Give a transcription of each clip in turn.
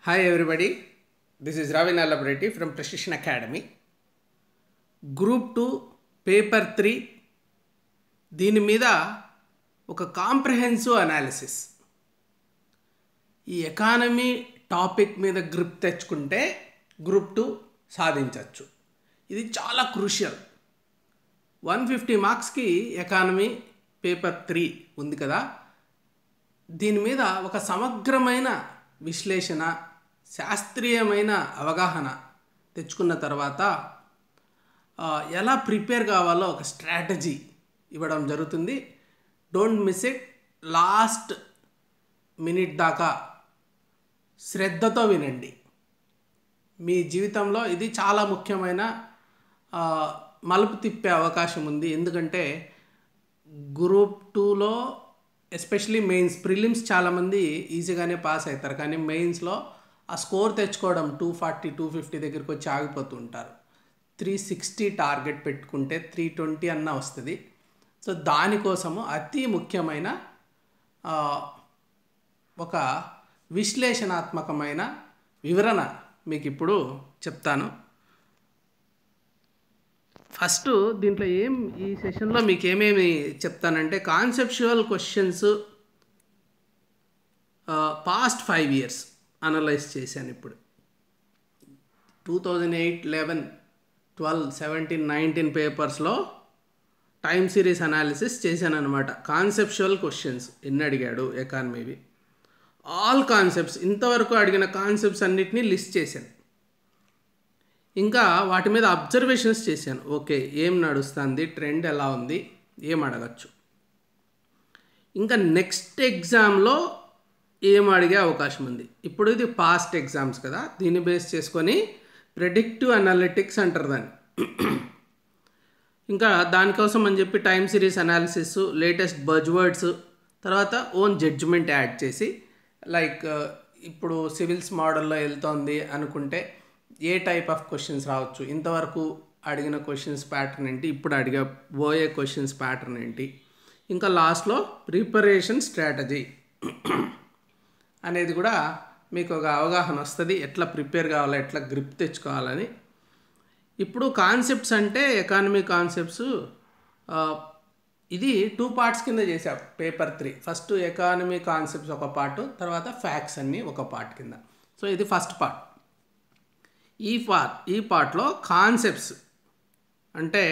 Hi everybody, this is Ravi Nallabreddy from Precision Academy. Group 2 Paper 3 దీని మీద ఒక comprehensive analysis. ఈ economy topic మీద గ్రిప్ తెచ్చుకుంటే గ్రూప్ 2 సాధించవచ్చు. ఇది చాలా క్రూషియల్. 150 మార్క్స్కి ఎకానమీ పేపర్ 3 ఉంది కదా. దీని మీద ఒక సమగ్రమైన విశ్లేషణ, శాస్త్రీయమైన అవగాహన తెచ్చుకున్న తర్వాత ఎలా ప్రిపేర్ కావాలో ఒక స్ట్రాటజీ ఇవ్వడం జరుగుతుంది. Don't miss it. Last minute దాకా శ్రద్ధతో వినండి. మీ జీవితంలో ఇది చాలా ముఖ్యమైన మలుపు తిప్పే అవకాశం ఉంది. ఎందుకంటే గ్రూప్ 2లో ఎస్పెషలీ మెయిన్స్, ప్రిలిమ్స్ చాలామంది ఈజీగానే పాస్ అవుతారు, కానీ మెయిన్స్లో ఆ స్కోర్ తెచ్చుకోవడం 240 250 దగ్గరికి వచ్చి ఆగిపోతూ ఉంటారు. 360 టార్గెట్ పెట్టుకుంటే 320 అన్నా వస్తుంది. సో దానికోసము అతి ముఖ్యమైన ఒక విశ్లేషణాత్మకమైన వివరణ మీకు ఇప్పుడు చెప్తాను. ఫస్ట్ దీంట్లో ఈ సెషన్లో మీకు ఏమేమి చెప్తానంటే, conceptual questions past 5 years analyse చేశాను. ఇప్పుడు 2008, 11, 12, 17, 19 పేపర్స్లో టైమ్ సిరీస్ అనాలిసిస్ చేశాను అనమాట. కాన్సెప్చువల్ క్వశ్చన్స్ ఎన్ని అడిగాడు ఎకానమీవి, ఆల్ కాన్సెప్ట్స్, ఇంతవరకు అడిగిన కాన్సెప్ట్స్ అన్నిటినీ లిస్ట్ చేశాను. ఇంకా వాటి మీద అబ్జర్వేషన్స్ చేశాను. ఓకే, ఏం నడుస్తుంది, ట్రెండ్ ఎలా ఉంది, ఏం అడగచ్చు. ఇంకా నెక్స్ట్ ఎగ్జామ్లో ఏం అడిగే అవకాశం ఉంది. ఇప్పుడు ఇది పాస్ట్ ఎగ్జామ్స్ కదా, దీన్ని బేస్ చేసుకొని ప్రెడిక్టివ్ అనాలిటిక్స్ అంటారు దాన్ని. ఇంకా దానికోసం అని చెప్పి టైమ్ సిరీస్ అనాలిసిస్, లేటెస్ట్ బజ్వర్డ్స్, తర్వాత ఓన్ జడ్జిమెంట్ యాడ్ చేసి, లైక్ ఇప్పుడు సివిల్స్ మోడల్లో వెళ్తోంది అనుకుంటే ఏ టైప్ ఆఫ్ క్వశ్చన్స్ రావచ్చు, ఇంతవరకు అడిగిన క్వశ్చన్స్ ప్యాటర్న్ ఏంటి, ఇప్పుడు అడిగబోయే క్వశ్చన్స్ ప్యాటర్న్ ఏంటి, ఇంకా లాస్ట్లో ప్రిపరేషన్ స్ట్రాటజీ అనేది కూడా మీకు ఒక అవగాహన వస్తుంది, ఎట్లా ప్రిపేర్ కావాలో, ఎట్లా గ్రిప్ తెచ్చుకోవాలని. ఇప్పుడు కాన్సెప్ట్స్ అంటే ఎకానమీ కాన్సెప్ట్స్ ఇది 2 parts కింద చేసాం పేపర్ 3. ఫస్ట్ ఎకానమీ కాన్సెప్ట్స్ ఒక పార్ట్, తర్వాత ఫ్యాక్ట్స్ అన్నీ ఒక పార్ట్ కింద. సో ఇది ఫస్ట్ పార్ట్. ఈ పార్ట్లో కాన్సెప్ట్స్ అంటే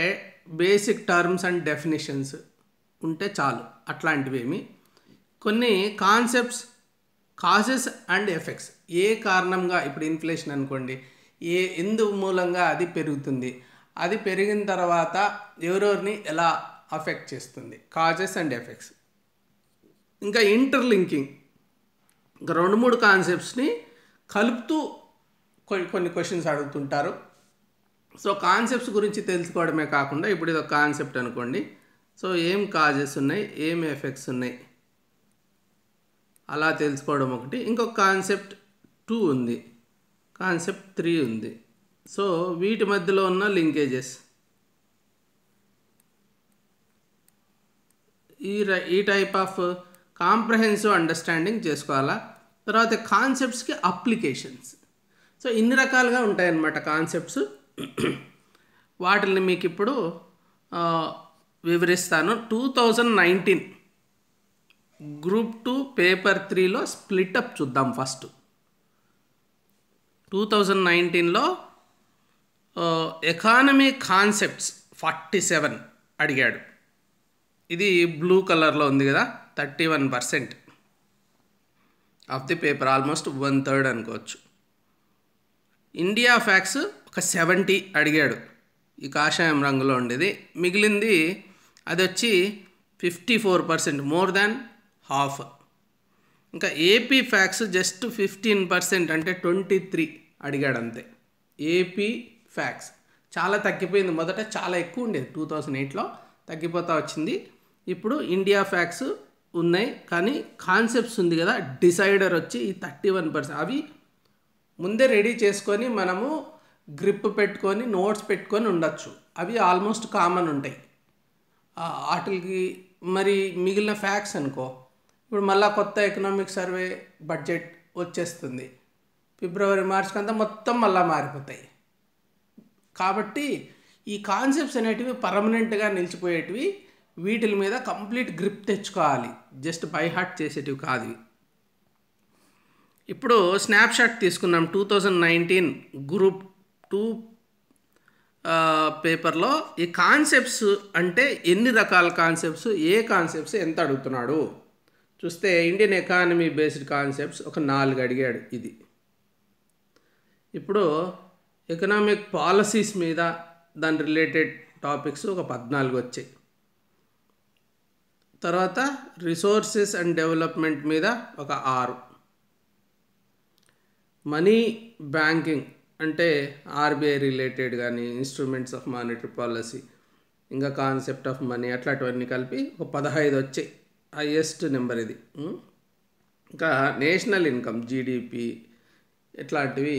బేసిక్ టర్మ్స్ అండ్ డెఫినిషన్స్ ఉంటే చాలు. అట్లాంటివేమి కొన్ని కాన్సెప్ట్స్, కాజెస్ అండ్ ఎఫెక్ట్స్, ఏ కారణంగా, ఇప్పుడు ఇన్ఫ్లేషన్ అనుకోండి, ఎందు మూలంగా అది పెరుగుతుంది, అది పెరిగిన తర్వాత ఎవరెవరిని ఎలా అఫెక్ట్ చేస్తుంది, కాజెస్ అండ్ ఎఫెక్ట్స్. ఇంకా ఇంటర్లింకింగ్, ఇంకా 2-3 కాన్సెప్ట్స్ని కలుపుతూ కొన్ని క్వశ్చన్స్ అడుగుతుంటారు. సో కాన్సెప్ట్స్ గురించి తెలుసుకోవడమే కాకుండా, ఇప్పుడు ఇది ఒక కాన్సెప్ట్ అనుకోండి, సో ఏం కాజెస్ ఉన్నాయి, ఏం ఎఫెక్ట్స్ ఉన్నాయి అలా తెలుసుకోవడం ఒకటి. ఇంకొక కాన్సెప్ట్ 2 ఉంది, కాన్సెప్ట్ 3 ఉంది. సో వీటి మధ్యలో ఉన్న లింకేజెస్, ఈ టైప్ ఆఫ్ కాంప్రహెన్సివ్ అండర్స్టాండింగ్ చేసుకోవాలా. తర్వాత కాన్సెప్ట్స్కి అప్లికేషన్స్. సో ఇన్ని రకాలుగా ఉంటాయన్నమాట కాన్సెప్ట్స్. వాటిని మీకు ఇప్పుడు వివరిస్తాను. 2019 గ్రూప్ 2 పేపర్ 3లో స్ప్లిటప్ చూద్దాం. ఫస్ట్ 2019లో ఎకానమీ కాన్సెప్ట్స్ 47 అడిగాడు. ఇది బ్లూ కలర్లో ఉంది కదా, 31% ఆఫ్ ది పేపర్, ఆల్మోస్ట్ 1/3 అనుకోవచ్చు. ఇండియా ఫ్యాక్ట్స్ ఒక 70 అడిగాడు, ఈ కాషాయం రంగులో ఉండేది. మిగిలింది అది వచ్చి 54%, మోర్ దాన్ హాఫ్. ఇంకా ఏపీ ఫ్యాక్ట్స్ జస్ట్ 15%, అంటే 23 అడిగాడు అంతే. ఏపీ ఫ్యాక్ట్స్ చాలా తగ్గిపోయింది. మొదట చాలా ఎక్కువ ఉండేది, 2008లో తగ్గిపోతూ వచ్చింది. ఇప్పుడు ఇండియా ఫ్యాక్ట్స్ ఉన్నాయి, కానీ కాన్సెప్ట్స్ ఉంది కదా, డిసైడర్ వచ్చి ఈ 31%. అవి ముందే రెడీ చేసుకొని మనము గ్రిప్ పెట్టుకొని నోట్స్ పెట్టుకొని ఉండొచ్చు. అవి ఆల్మోస్ట్ కామన్ ఉంటాయి వాటికి. మరి మిగిలిన ఫ్యాక్ట్స్ అనుకో, ఇప్పుడు మళ్ళీ కొత్త ఎకనామిక్ సర్వే బడ్జెట్ వచ్చేస్తుంది, ఫిబ్రవరి మార్చ్కి అంతా మొత్తం మళ్ళీ మారిపోతాయి. కాబట్టి ఈ కాన్సెప్ట్స్ అనేటివి పర్మనెంట్గా నిలిచిపోయేటివి. వీటి మీద కంప్లీట్ గ్రిప్ తెచ్చుకోవాలి, జస్ట్ బై హార్ట్ చేసేటివి కాదు. ఇప్పుడు స్నాప్షాట్ తీసుకున్నాం. 2019 గ్రూప్ 2 పేపర్లో ఈ కాన్సెప్ట్స్ అంటే ఎన్ని రకాల కాన్సెప్ట్స్, ఏ కాన్సెప్ట్స్ ఎంత అడుగుతున్నాడు చూస్తే ఇండియన్ ఎకానమీ బేస్డ్ కాన్సెప్ట్స్ ఒక 4 అడిగాడు. ఇది ఇప్పుడు ఎకనామిక్ పాలసీస్ మీద దాని రిలేటెడ్ టాపిక్స్ ఒక 14 వచ్చాయి. తర్వాత రిసోర్సెస్ అండ్ డెవలప్మెంట్ మీద ఒక 6, మనీ బ్యాంకింగ్ అంటే ఆర్బీఐ రిలేటెడ్ కానీ ఇన్స్ట్రుమెంట్స్ ఆఫ్ మానిటరీ పాలసీ, ఇంకా కాన్సెప్ట్ ఆఫ్ మనీ, అట్లాంటివన్నీ కలిపి ఒక 15 వచ్చాయి. హైయెస్ట్ నెంబర్ ఇది. ఇంకా నేషనల్ ఇన్కమ్ జీడిపి ఇట్లాంటివి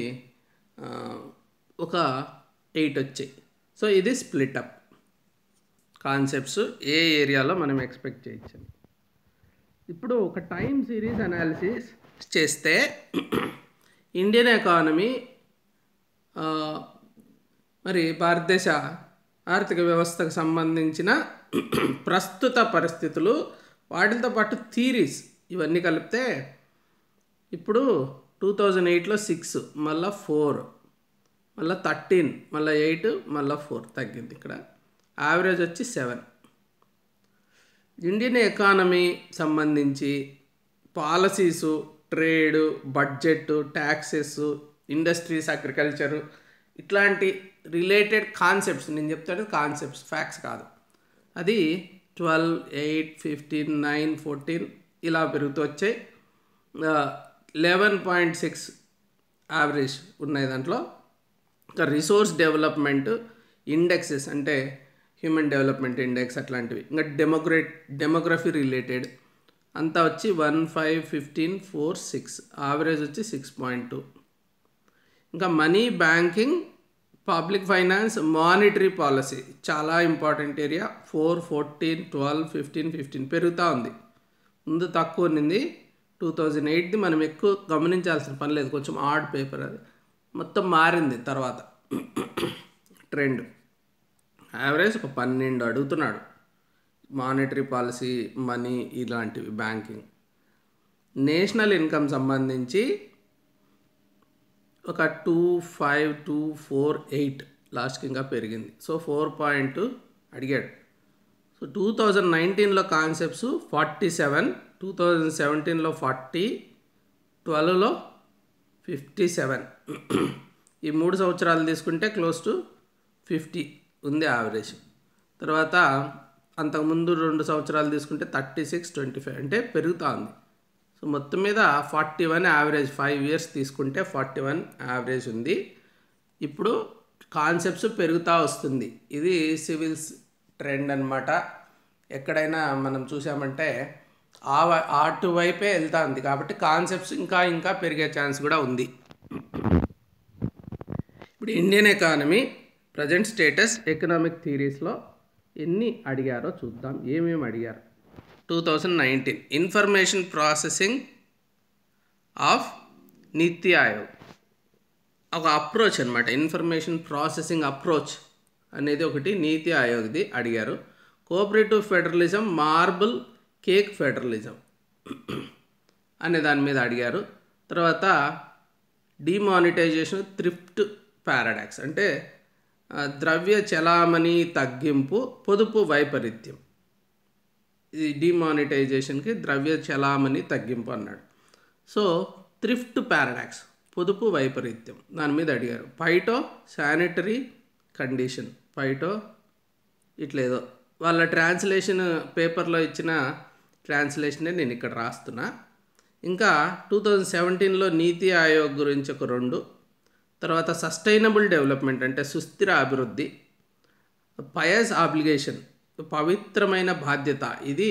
ఒక 8 వచ్చాయి. సో ఇది స్ప్లిట్ అప్ కాన్సెప్ట్స్ ఏ ఏరియాలో మనం ఎక్స్పెక్ట్ చేయొచ్చు. ఇప్పుడు ఒక టైం సిరీస్ అనాలిసిస్ చేస్తే ఇండియన్ ఎకానమీ మరి భారతదేశ ఆర్థిక వ్యవస్థకు సంబంధించిన ప్రస్తుత పరిస్థితులు, వాటితో పాటు థీరీస్ ఇవన్నీ కలిపితే ఇప్పుడు 2008లో 6, మళ్ళీ 4, మళ్ళీ 13, మళ్ళీ 8, మళ్ళీ 4 తగ్గింది. ఇక్కడ యావరేజ్ వచ్చి 7. ఇండియన్ ఎకానమీ సంబంధించి పాలసీసు, trade, budget, taxes, industries, agriculture ఇట్లాంటి రిలేటెడ్ కాన్సెప్ట్స్ నేను చెప్తాను. కాన్సెప్ట్స్, ఫ్యాక్ట్స్ కాదు. అది 12, 8, 15, 9, 14 ఇలా పెరుగుతూ వచ్చాయి. 11.6 యావరేజ్ ఉన్నాయి దాంట్లో. ఇంకా రిసోర్స్ డెవలప్మెంట్ ఇండెక్సెస్ అంటే హ్యూమన్ డెవలప్మెంట్ ఇండెక్స్ అట్లాంటివి, ఇంకా డెమోగ్రఫీ రిలేటెడ్ అంతా వచ్చి 1, 5, 15, 4, 6 యావరేజ్ వచ్చి 6.2. ఇంకా money banking, public finance, monetary policy చాలా ఇంపార్టెంట్ ఏరియా. 4, 14, 12, 15, 15 పెరుగుతూ ఉంది. ముందు తక్కువ ఉన్నింది 2008ది. మనం ఎక్కువ గమనించాల్సిన పని లేదు, కొంచెం ఆడ్ పేపర్ అది. మొత్తం మారింది తర్వాత ట్రెండ్. యావరేజ్ ఒక 12 అడుగుతున్నాడు. మానిటరీ పాలసీ, మనీ ఇలాంటివి, బ్యాంకింగ్. నేషనల్ ఇన్కమ్ సంబంధించి ఒక 2, 5, 2, 4, 8 లాస్ట్కి ఇంకా పెరిగింది. సో 4 అడిగాడు. సో 2019లో కాన్సెప్ట్స్ 47, 2017లో 40, 12లో 57. ఈ 3 సంవత్సరాలు తీసుకుంటే క్లోజ్ టు 50 ఉంది యావరేజ్. తర్వాత అంతకుముందు 2 సంవత్సరాలు తీసుకుంటే 36, 25 అంటే పెరుగుతూ ఉంది. సో మొత్తం మీద 41 యావరేజ్. 5 ఇయర్స్ తీసుకుంటే 41 యావరేజ్ ఉంది. ఇప్పుడు కాన్సెప్ట్స్ పెరుగుతూ వస్తుంది. ఇది సివిల్స్ ట్రెండ్ అనమాట. ఎక్కడైనా మనం చూసామంటే అటువైపే వెళ్తూ ఉంది. కాబట్టి కాన్సెప్ట్స్ ఇంకా ఇంకా పెరిగే ఛాన్స్ కూడా ఉంది. ఇప్పుడు Indian economy present status economic థియరీస్లో ఎన్ని అడిగారో చూద్దాం. ఏమేమి అడిగారు. 2019 ఇన్ఫర్మేషన్ ప్రాసెసింగ్ ఆఫ్ నీతి ఆయోగ్ ఒక అప్రోచ్ అనమాట. ఇన్ఫర్మేషన్ ప్రాసెసింగ్ అప్రోచ్ అనేది ఒకటి నీతి ఆయోగ్ది అడిగారు. Cooperative federalism, marble cake federalism అనే దాని మీద అడిగారు. తర్వాత డిమానిటైజేషన్, థ్రిఫ్ట్ పారాడాక్స్ అంటే ద్రవ్య చలామణి తగ్గింపు, పొదుపు వైపరీత్యం. ఇది డిమానిటైజేషన్కి ద్రవ్య చలామణి తగ్గింపు అన్నాడు. సో థ్రిఫ్ట్ పారాడాక్స్, పొదుపు వైపరీత్యం దాని మీద అడిగారు. ఫైటో శానిటరీ కండిషన్, ఫైటో ఇట్లేదో వాళ్ళ ట్రాన్స్లేషన్ పేపర్లో ఇచ్చిన ట్రాన్స్లేషనే నేను ఇక్కడ రాస్తున్నా. ఇంకా 2017లో నీతి ఆయోగ్ గురించి ఒక 2. తర్వాత సస్టైనబుల్ డెవలప్మెంట్ అంటే సుస్థిర అభివృద్ధి. పయస్ ఆబ్లిగేషన్ పవిత్రమైన బాధ్యత. ఇది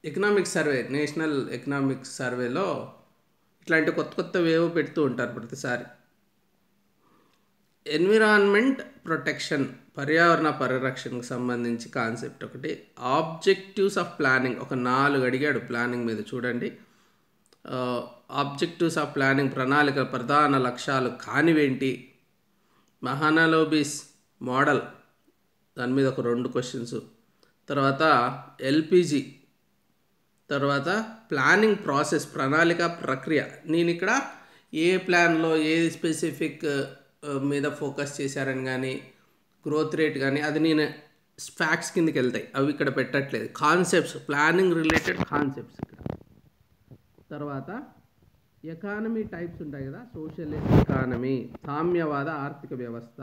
ఎకనామిక్ సర్వే, నేషనల్ ఎకనామిక్ సర్వేలో ఇట్లాంటి కొత్త కొత్తవేవో పెడుతూ ఉంటారు ప్రతిసారి. ఎన్విరాన్మెంట్ ప్రొటెక్షన్, పర్యావరణ పరిరక్షణకు సంబంధించి కాన్సెప్ట్ ఒకటి. ఆబ్జెక్టివ్స్ ఆఫ్ ప్లానింగ్ ఒక 4 అడిగాడు ప్లానింగ్ మీద చూడండి. ఆబ్జెక్టివ్స్ ఆఫ్ ప్లానింగ్ ప్రణాళిక ప్రధాన లక్ష్యాలు కానివేంటి, మహానలోబిస్ మోడల్ దాని మీద ఒక 2 క్వశ్చన్స్, తర్వాత ఎల్పిజి, తర్వాత ప్లానింగ్ ప్రాసెస్ ప్రణాళిక ప్రక్రియ. నేను ఇక్కడ ఏ ప్లాన్లో ఏ స్పెసిఫిక్ మీద ఫోకస్ చేశారని కానీ గ్రోత్ రేట్ కానీ అది నేను ఫ్యాక్ట్స్ కిందకి వెళ్తాయి, అవి ఇక్కడ పెట్టట్లేదు. కాన్సెప్ట్స్, ప్లానింగ్ రిలేటెడ్ కాన్సెప్ట్స్ ఇక్కడ. తర్వాత ఎకానమీ టైప్స్ ఉంటాయి కదా, సోషలిస్ట్ ఎకానమీ, సామ్యవాద ఆర్థిక వ్యవస్థ,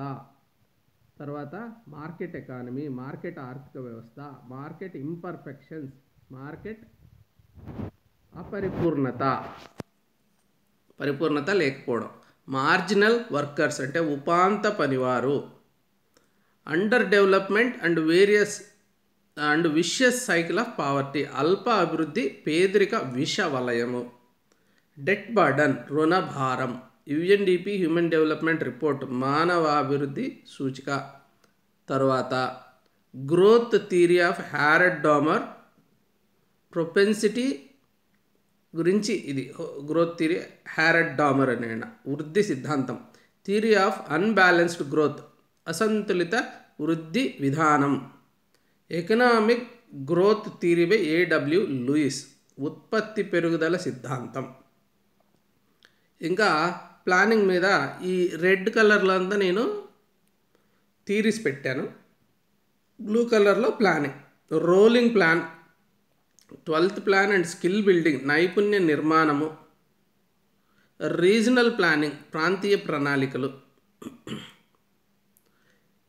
తర్వాత మార్కెట్ ఎకానమీ, మార్కెట్ ఆర్థిక వ్యవస్థ, మార్కెట్ ఇంపర్ఫెక్షన్స్, మార్కెట్ పరిపూర్ణత లేకపోవడం, మార్జినల్ వర్కర్స్ అంటే ఉపాంత పనివారు, under development and vicious cycle of poverty, అల్ప అభివృద్ధి పేదరిక విష వలయము, డెట్ బర్డన్ రుణభారం, యుఎన్డిపి హ్యూమన్ డెవలప్మెంట్ రిపోర్ట్ మానవాభివృద్ధి సూచిక. తర్వాత growth theory of Harrod Domar propensity గురించి, ఇది గ్రోత్ థియరీ హారడ్ డామర్ అనే వృద్ధి సిద్ధాంతం, థియరీ ఆఫ్ అన్బ్యాలెన్స్డ్ గ్రోత్ అసంతులిత వృద్ధి విధానం, economic growth theory by AW Lewis ఉత్పత్తి పెరుగుదల సిద్ధాంతం. ఇంకా ప్లానింగ్ మీద ఈ రెడ్ కలర్లో అంతా నేను థియరీస్ పెట్టాను, బ్లూ కలర్లో planning, rolling plan, 12th plan and skill building నైపుణ్య నిర్మాణము, రీజనల్ ప్లానింగ్ ప్రాంతీయ ప్రణాళికలు.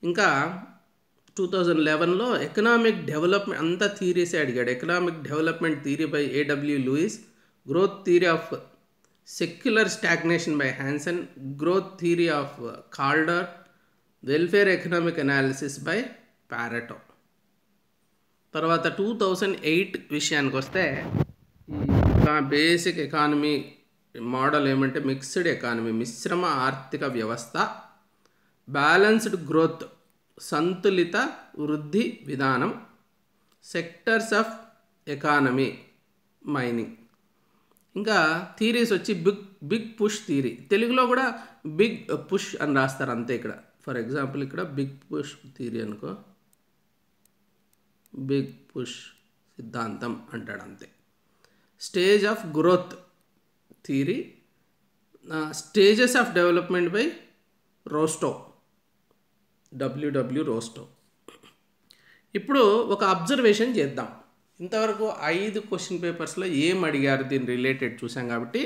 ఇంకా 2011లో ఎకనామిక్ డెవలప్మెంట్ అంతా థియరీసే అడిగాడు. Economic development theory by AW Lewis, growth theory of secular stagnation by Hansen, growth theory of Kaldor, welfare economic analysis by Pareto. తర్వాత 2008 విషయానికి వస్తే ఈ బేసిక్ ఎకానమీ మోడల్ ఏమంటే మిక్స్డ్ ఎకానమీ, మిశ్రమ ఆర్థిక వ్యవస్థ, బ్యాలెన్స్డ్ గ్రోత్ సంతులిత వృద్ధి విధానం, సెక్టర్స్ ఆఫ్ ఎకానమీ మైనింగ్. ఇంకా థీరీస్ వచ్చి బిగ్ పుష్ థీరీ, తెలుగులో కూడా బిగ్ పుష్ అని రాస్తారు అంతే. ఇక్కడ ఫర్ ఎగ్జాంపుల్ ఇక్కడ బిగ్ పుష్ థీరీ అనుకో, బిగ్ పుష్ సిద్ధాంతం అంటాడు అంతే. Stage of growth theory, stages of development by Rostow, WW Rostow. ఇప్పుడు ఒక అబ్జర్వేషన్ చేద్దాం. ఇంతవరకు 5 క్వశ్చన్ పేపర్స్లో ఏం అడిగారు దీని రిలేటెడ్ చూసాం కాబట్టి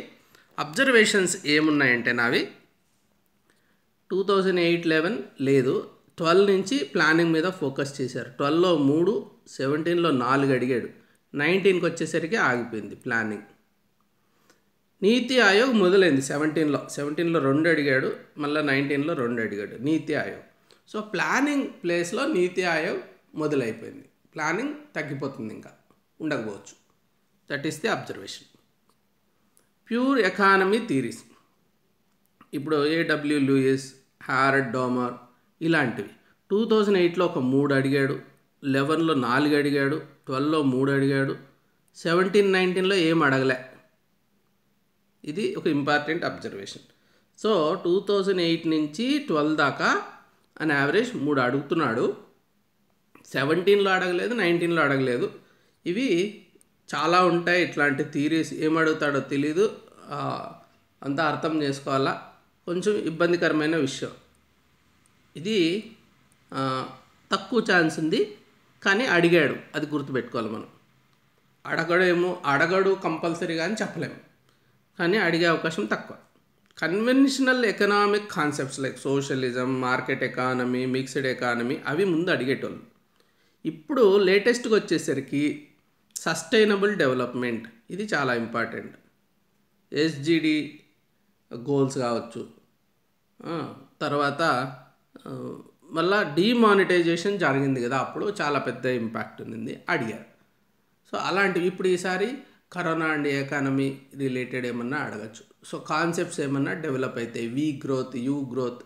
అబ్జర్వేషన్స్ ఏమున్నాయంటే నావి 2008-11 లేదు, 12 నుంచి ప్లానింగ్ మీద ఫోకస్ చేశారు. 12లో 3, 17లో 4 అడిగాడు, 19కి వచ్చేసరికి ఆగిపోయింది ప్లానింగ్. నీతి ఆయోగ్ మొదలైంది 17లో 2 అడిగాడు, మళ్ళీ 19లో 2 అడిగాడు నీతి ఆయోగ్. సో ప్లానింగ్ ప్లేస్లో నీతి ఆయోగ్ మొదలైపోయింది, ప్లానింగ్ తగ్గిపోతుంది, ఇంకా ఉండకపోవచ్చు. That is the observation. Pure economy theories ఇప్పుడు ఏడబ్ల్యూ లూయిస్, హారడ్ డామర్ ఇలాంటివి. 2008లో ఒక 3 అడిగాడు, 11లో 4 అడిగాడు, 12లో 3 అడిగాడు, 17-19లో ఏం అడగలే. ఇది ఒక ఇంపార్టెంట్ అబ్జర్వేషన్. సో 2008 నుంచి 12 దాకా అని యావరేజ్ 3 అడుగుతున్నాడు, 17లో అడగలేదు, 19లో అడగలేదు. ఇవి చాలా ఉంటాయి ఇట్లాంటి థీరీస్, ఏమడుగుతాడో తెలీదు, అంతా అర్థం చేసుకోవాలా, కొంచెం ఇబ్బందికరమైన విషయం. ఇది తక్కువ ఛాన్స్ ఉంది కానీ అడిగాడు, అది గుర్తుపెట్టుకోవాలి మనం. అడగడు కంపల్సరీగా అని చెప్పలేము, కానీ అడిగే అవకాశం తక్కువ. Conventional economic concepts like socialism, market economy, mixed economy అవి ముందు అడిగేటోళ్ళు. ఇప్పుడు లేటెస్ట్గా వచ్చేసరికి సస్టైనబుల్ డెవలప్మెంట్, ఇది చాలా ఇంపార్టెంట్. ఎస్జిడి గోల్స్ కావచ్చు, తర్వాత మళ్ళా డిమానిటైజేషన్ జరిగింది కదా, అప్పుడు చాలా పెద్ద ఇంపాక్ట్ ఉంది, అడిగారు. సో అలాంటివి ఇప్పుడు ఈసారి కరోనా అండ్ ఎకానమీ రిలేటెడ్ ఏమన్నా అడగచ్చు. సో కాన్సెప్ట్స్ ఏమన్నా డెవలప్ అవుతాయి, వి గ్రోత్, యూ గ్రోత్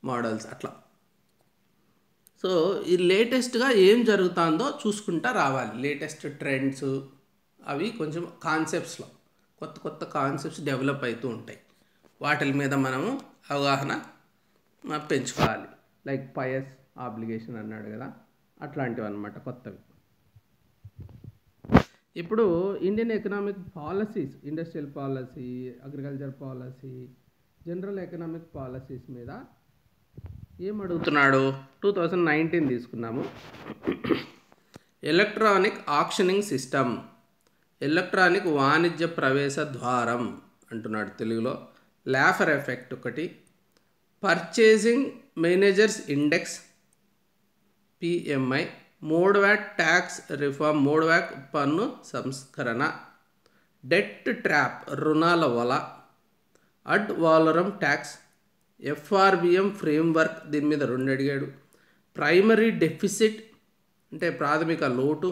మోడల్స్ అట్లా. సో ఈ లేటెస్ట్గా ఏం జరుగుతుందో చూసుకుంటా రావాలి, లేటెస్ట్ ట్రెండ్స్ అవి కొంచెం కాన్సెప్ట్స్లో కొత్త కొత్త కాన్సెప్ట్స్ డెవలప్ అవుతూ ఉంటాయి. వాటి మీద మనము అవగాహన పెంచుకోవాలి. లైక్ పయస్ ఆబ్లిగేషన్ అన్నాడు కదా, అట్లాంటివి అన్నమాట కొత్తవి. ఇప్పుడు Indian economic policies, industrial policy, agriculture policy, general economic policies మీద ఏం అడుగుతున్నాడు? 2019 తీసుకున్నాము. ఎలక్ట్రానిక్ ఆక్షనింగ్ సిస్టమ్, ఎలక్ట్రానిక్ వాణిజ్య ప్రవేశ ద్వారం అంటున్నాడు తెలుగులో. లాఫర్ ఎఫెక్ట్ ఒకటి, purchasing managers index PMI, mode VAT tax reform, mode VAT పన్ను సంస్కరణ, డెట్ ట్రాప్ రుణాల వల, అడ్ వాలరం ట్యాక్స్, ఎఫ్ఆర్బిఎం ఫ్రేమ్వర్క్ దీని మీద 2 అడిగాడు, ప్రైమరీ డెఫిసిట్ అంటే ప్రాథమిక లోటు,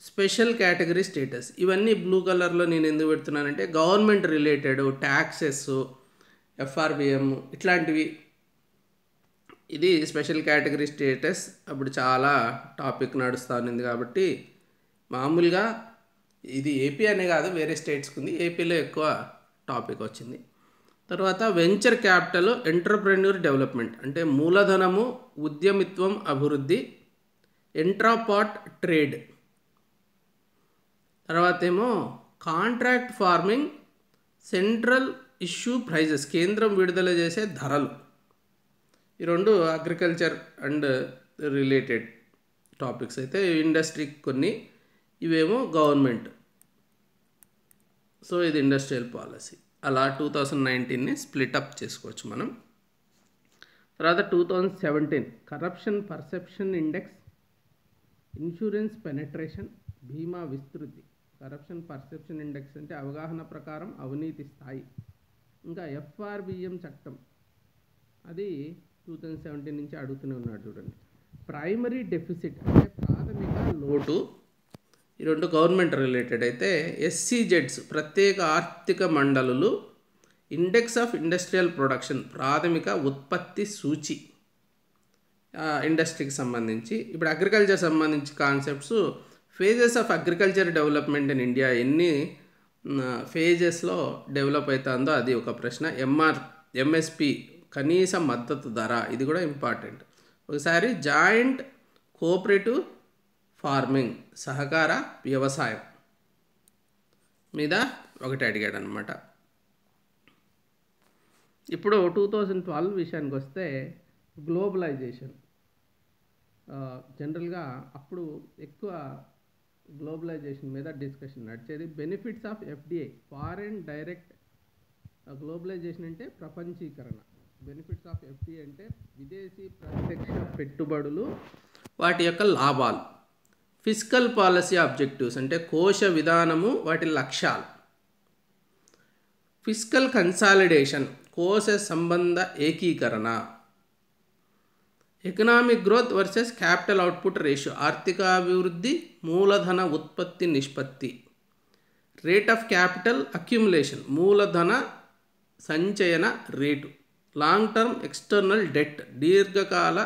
స్పెషల్ కేటగిరీ స్టేటస్. ఇవన్నీ బ్లూ కలర్లో నేను ఎందుకు పెడుతున్నానంటే గవర్నమెంట్ రిలేటెడ్, ట్యాక్సెస్, ఎఫ్ఆర్బిఎం ఇట్లాంటివి. ఇది స్పెషల్ కేటగిరీ స్టేటస్ అప్పుడు చాలా టాపిక్ నడుస్తూ ఉంది కాబట్టి మామూలుగా ఇది ఏపీ అనే కాదు, వేరే స్టేట్స్కి ఉంది, ఏపీలో ఎక్కువ టాపిక్ వచ్చింది. తర్వాత వెంచర్ క్యాపిటల్ ఎంటర్ప్రెన్యూర్ డెవలప్మెంట్ అంటే మూలధనము, ఉద్యమిత్వం, అభివృద్ధి, ఎంట్రాపాట్ ట్రేడ్. తర్వాత ఏమో contract farming, central issue prices కేంద్రం విడుదల చేసే ధరలు. ఈ 2 అగ్రికల్చర్ అండ్ రిలేటెడ్ టాపిక్స్ అయితే, ఇండస్ట్రీకి కొన్ని, ఇవేమో గవర్నమెంట్. సో ఇది ఇండస్ట్రియల్ పాలసీ. అలా 2019ని స్ప్లిటప్ చేసుకోవచ్చు మనం. తర్వాత 2017 corruption perception index, insurance penetration, బీమా విస్తృతి. కరప్షన్ పర్సెప్షన్ ఇండెక్స్ అంటే అవగాహన ప్రకారం అవినీతి స్థాయి. ఇంకా ఎఫ్ఆర్బిఎం చట్టం అది 2017 నుంచి అడుగుతూనే ఉన్నాడు చూడండి. ప్రైమరీ డెఫిసిట్ అంటే ప్రాథమిక లోటు, ఈ 2 గవర్నమెంట్ రిలేటెడ్ అయితే. ఎస్సీజెడ్స్ ప్రత్యేక ఆర్థిక మండలులు, ఇండెక్స్ ఆఫ్ ఇండస్ట్రియల్ ప్రొడక్షన్ ప్రాథమిక ఉత్పత్తి సూచి ఇండస్ట్రీకి సంబంధించి. ఇప్పుడు అగ్రికల్చర్ సంబంధించి concepts, phases of agriculture development in India ఎన్ని ఫేజెస్లో డెవలప్ అవుతుందో అది ఒక ప్రశ్న. ఎంఎస్పి కనీస మద్దతు ధర, ఇది కూడా ఇంపార్టెంట్. ఒకసారి జాయింట్ కోఆపరేటివ్ ఫార్మింగ్ సహకార వ్యవసాయం మీద ఒకటి అడిగాడు అనమాట. ఇప్పుడు 2012 విషయానికి వస్తే గ్లోబలైజేషన్. జనరల్గా అప్పుడు ఎక్కువ గ్లోబలైజేషన్ మీద డిస్కషన్ నడిచేది. Benefits of FDI, foreign direct. Globalization అంటే ప్రపంచీకరణ. బెనిఫిట్స్ ఆఫ్ ఎఫ్డిఐ అంటే విదేశీ ప్రత్యక్ష పెట్టుబడులు, వాటి యొక్క లాభాలు. ఫిస్కల్ పాలసీ ఆబ్జెక్టివ్స్ అంటే కోశ విధానము, వాటి లక్ష్యాలు. ఫిస్కల్ కన్సాలిడేషన్ కోశ సంబంధ ఏకీకరణ. Economic growth versus capital output ratio ఆర్థికాభివృద్ధి మూలధన ఉత్పత్తి నిష్పత్తి. రేట్ ఆఫ్ క్యాపిటల్ అక్యుములేషన్ మూలధన సంచయన రేటు. లాంగ్ టర్మ్ ఎక్స్టర్నల్ డెట్ దీర్ఘకాల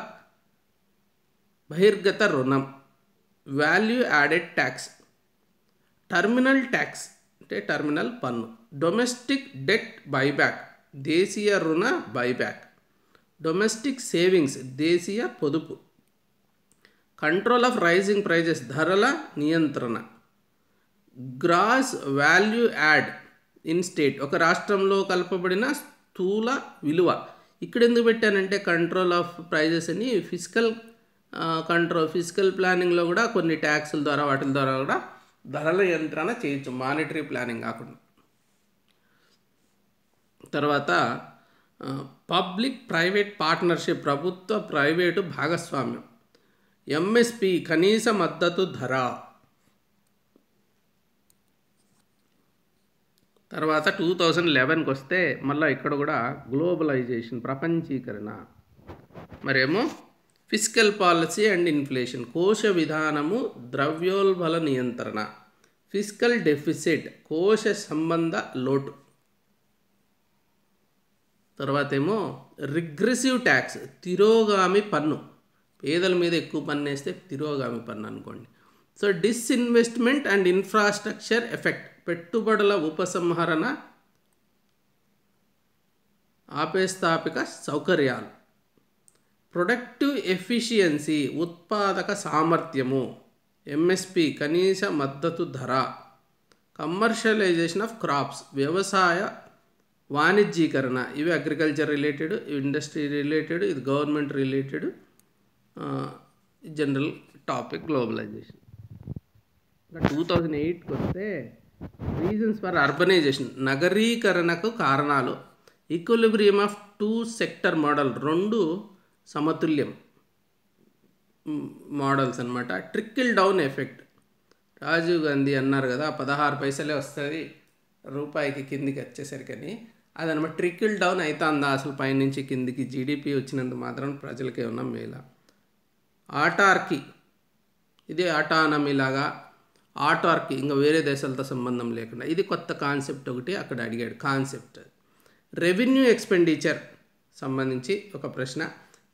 బహిర్గత రుణం. Value added tax. Terminal tax అంటే టర్మినల్ పన్ను. డొమెస్టిక్ డెట్ బైబ్యాక్ దేశీయ రుణ బైబ్యాక్. డొమెస్టిక్ సేవింగ్స్ దేశీయ పొదుపు. కంట్రోల్ ఆఫ్ రైజింగ్ ప్రైజెస్ ధరల నియంత్రణ. Gross value add in state ఒక రాష్ట్రంలో కలపబడిన స్థూల విలువ. ఇక్కడ ఎందుకు పెట్టానంటే కంట్రోల్ ఆఫ్ ప్రైజెస్ అని ఫిజికల్ ప్లానింగ్లో కూడా కొన్ని ట్యాక్సుల ద్వారా వాటి ద్వారా కూడా ధరల నియంత్రణ చేయొచ్చు, మానిటరీ ప్లానింగ్ కాకుండా. తర్వాత పబ్లిక్ ప్రైవేట్ పార్ట్నర్షిప్ ప్రభుత్వ ప్రైవేటు భాగస్వామ్యం. ఎంఎస్పి కనీస మద్దతు ధర. తర్వాత 2011కి వస్తే మళ్ళీ ఇక్కడ కూడా గ్లోబలైజేషన్ ప్రపంచీకరణ. మరేమో ఫిస్కల్ పాలసీ అండ్ ఇన్ఫ్లేషన్ కోశ విధానము ద్రవ్యోల్బణ నియంత్రణ. ఫిస్కల్ డెఫిసిట్ కోశ సంబంధ లోటు. తర్వాత ఏమో రిగ్రెసివ్ ట్యాక్స్ తిరోగామి పన్ను. పేదల మీద ఎక్కువ పన్ను వేస్తే తిరోగామి పన్ను అనుకోండి. So disinvestment and infrastructure effect పెట్టుబడుల ఉపసంహరణ ఆపేస్తాపిక సౌకర్యాలు. ప్రొడక్టివ్ ఎఫిషియన్సీ ఉత్పాదక సామర్థ్యము, ఎంఎస్పి కనీస మద్దతు ధర, కమర్షియలైజేషన్ ఆఫ్ క్రాప్స్ వ్యవసాయ వాణిజ్యీకరణ, ఇవి అగ్రికల్చర్ రిలేటెడ్, ఇండస్ట్రీ రిలేటెడ్, ఇది government related, general topic globalization. ఇంకా 2008కి వస్తే రీజన్స్ ఫర్ అర్బనైజేషన్, నగరీకరణకు కారణాలు, equilibrium of two sector model, రెండు సమతుల్యం మోడల్స్ అన్నమాట. Trickle down effect, Rajiv Gandhi అన్నారు కదా 16 పైసలే వస్తుంది రూపాయికి కిందికి వచ్చేసరికని, అదనమాట ట్రికిల్ డౌన్ అవుతుందా అసలు పైనుంచి కిందికి, జీడిపి వచ్చినంత మాత్రం ప్రజలకి ఏమన్నా మేలా. ఆటార్కీ, ఇది ఆటానమీ లాగా, ఆటార్కీ ఇంకా వేరే దేశాలతో సంబంధం లేకుండా, ఇది కొత్త కాన్సెప్ట్ ఒకటి అక్కడ అడిగాడు కాన్సెప్ట్. రెవెన్యూ ఎక్స్పెండిచర్ సంబంధించి ఒక ప్రశ్న.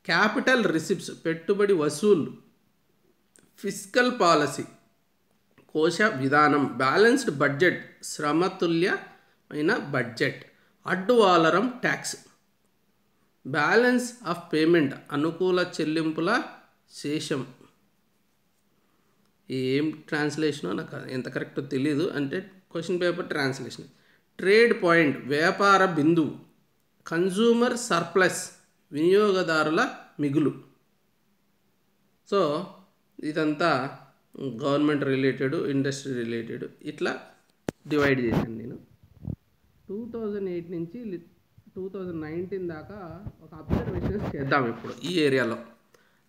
క్యాపిటల్ రిసిప్ట్స్ పెట్టుబడి వసూలు, ఫిస్కల్ పాలసీ కోశ విధానం, బ్యాలెన్స్డ్ బడ్జెట్ సమతుల్యమైన budget, ad valorem tax, balance of payment అనుకూల చెల్లింపుల శేషం. ఏం ట్రాన్స్లేషనో నాకు ఎంత కరెక్టో తెలీదు, అంటే question paper translation. Trade point వ్యాపార బిందువు, కన్జ్యూమర్ సర్ప్లస్ వినియోగదారుల మిగులు. సో ఇదంతా గవర్నమెంట్ రిలేటెడ్, ఇండస్ట్రీ రిలేటెడ్, ఇట్లా డివైడ్ చేశాను నేను. 2008 నుంచి 2019 దాకా ఒక అబ్జర్వేషన్స్ చేద్దాం ఇప్పుడు ఈ ఏరియాలో.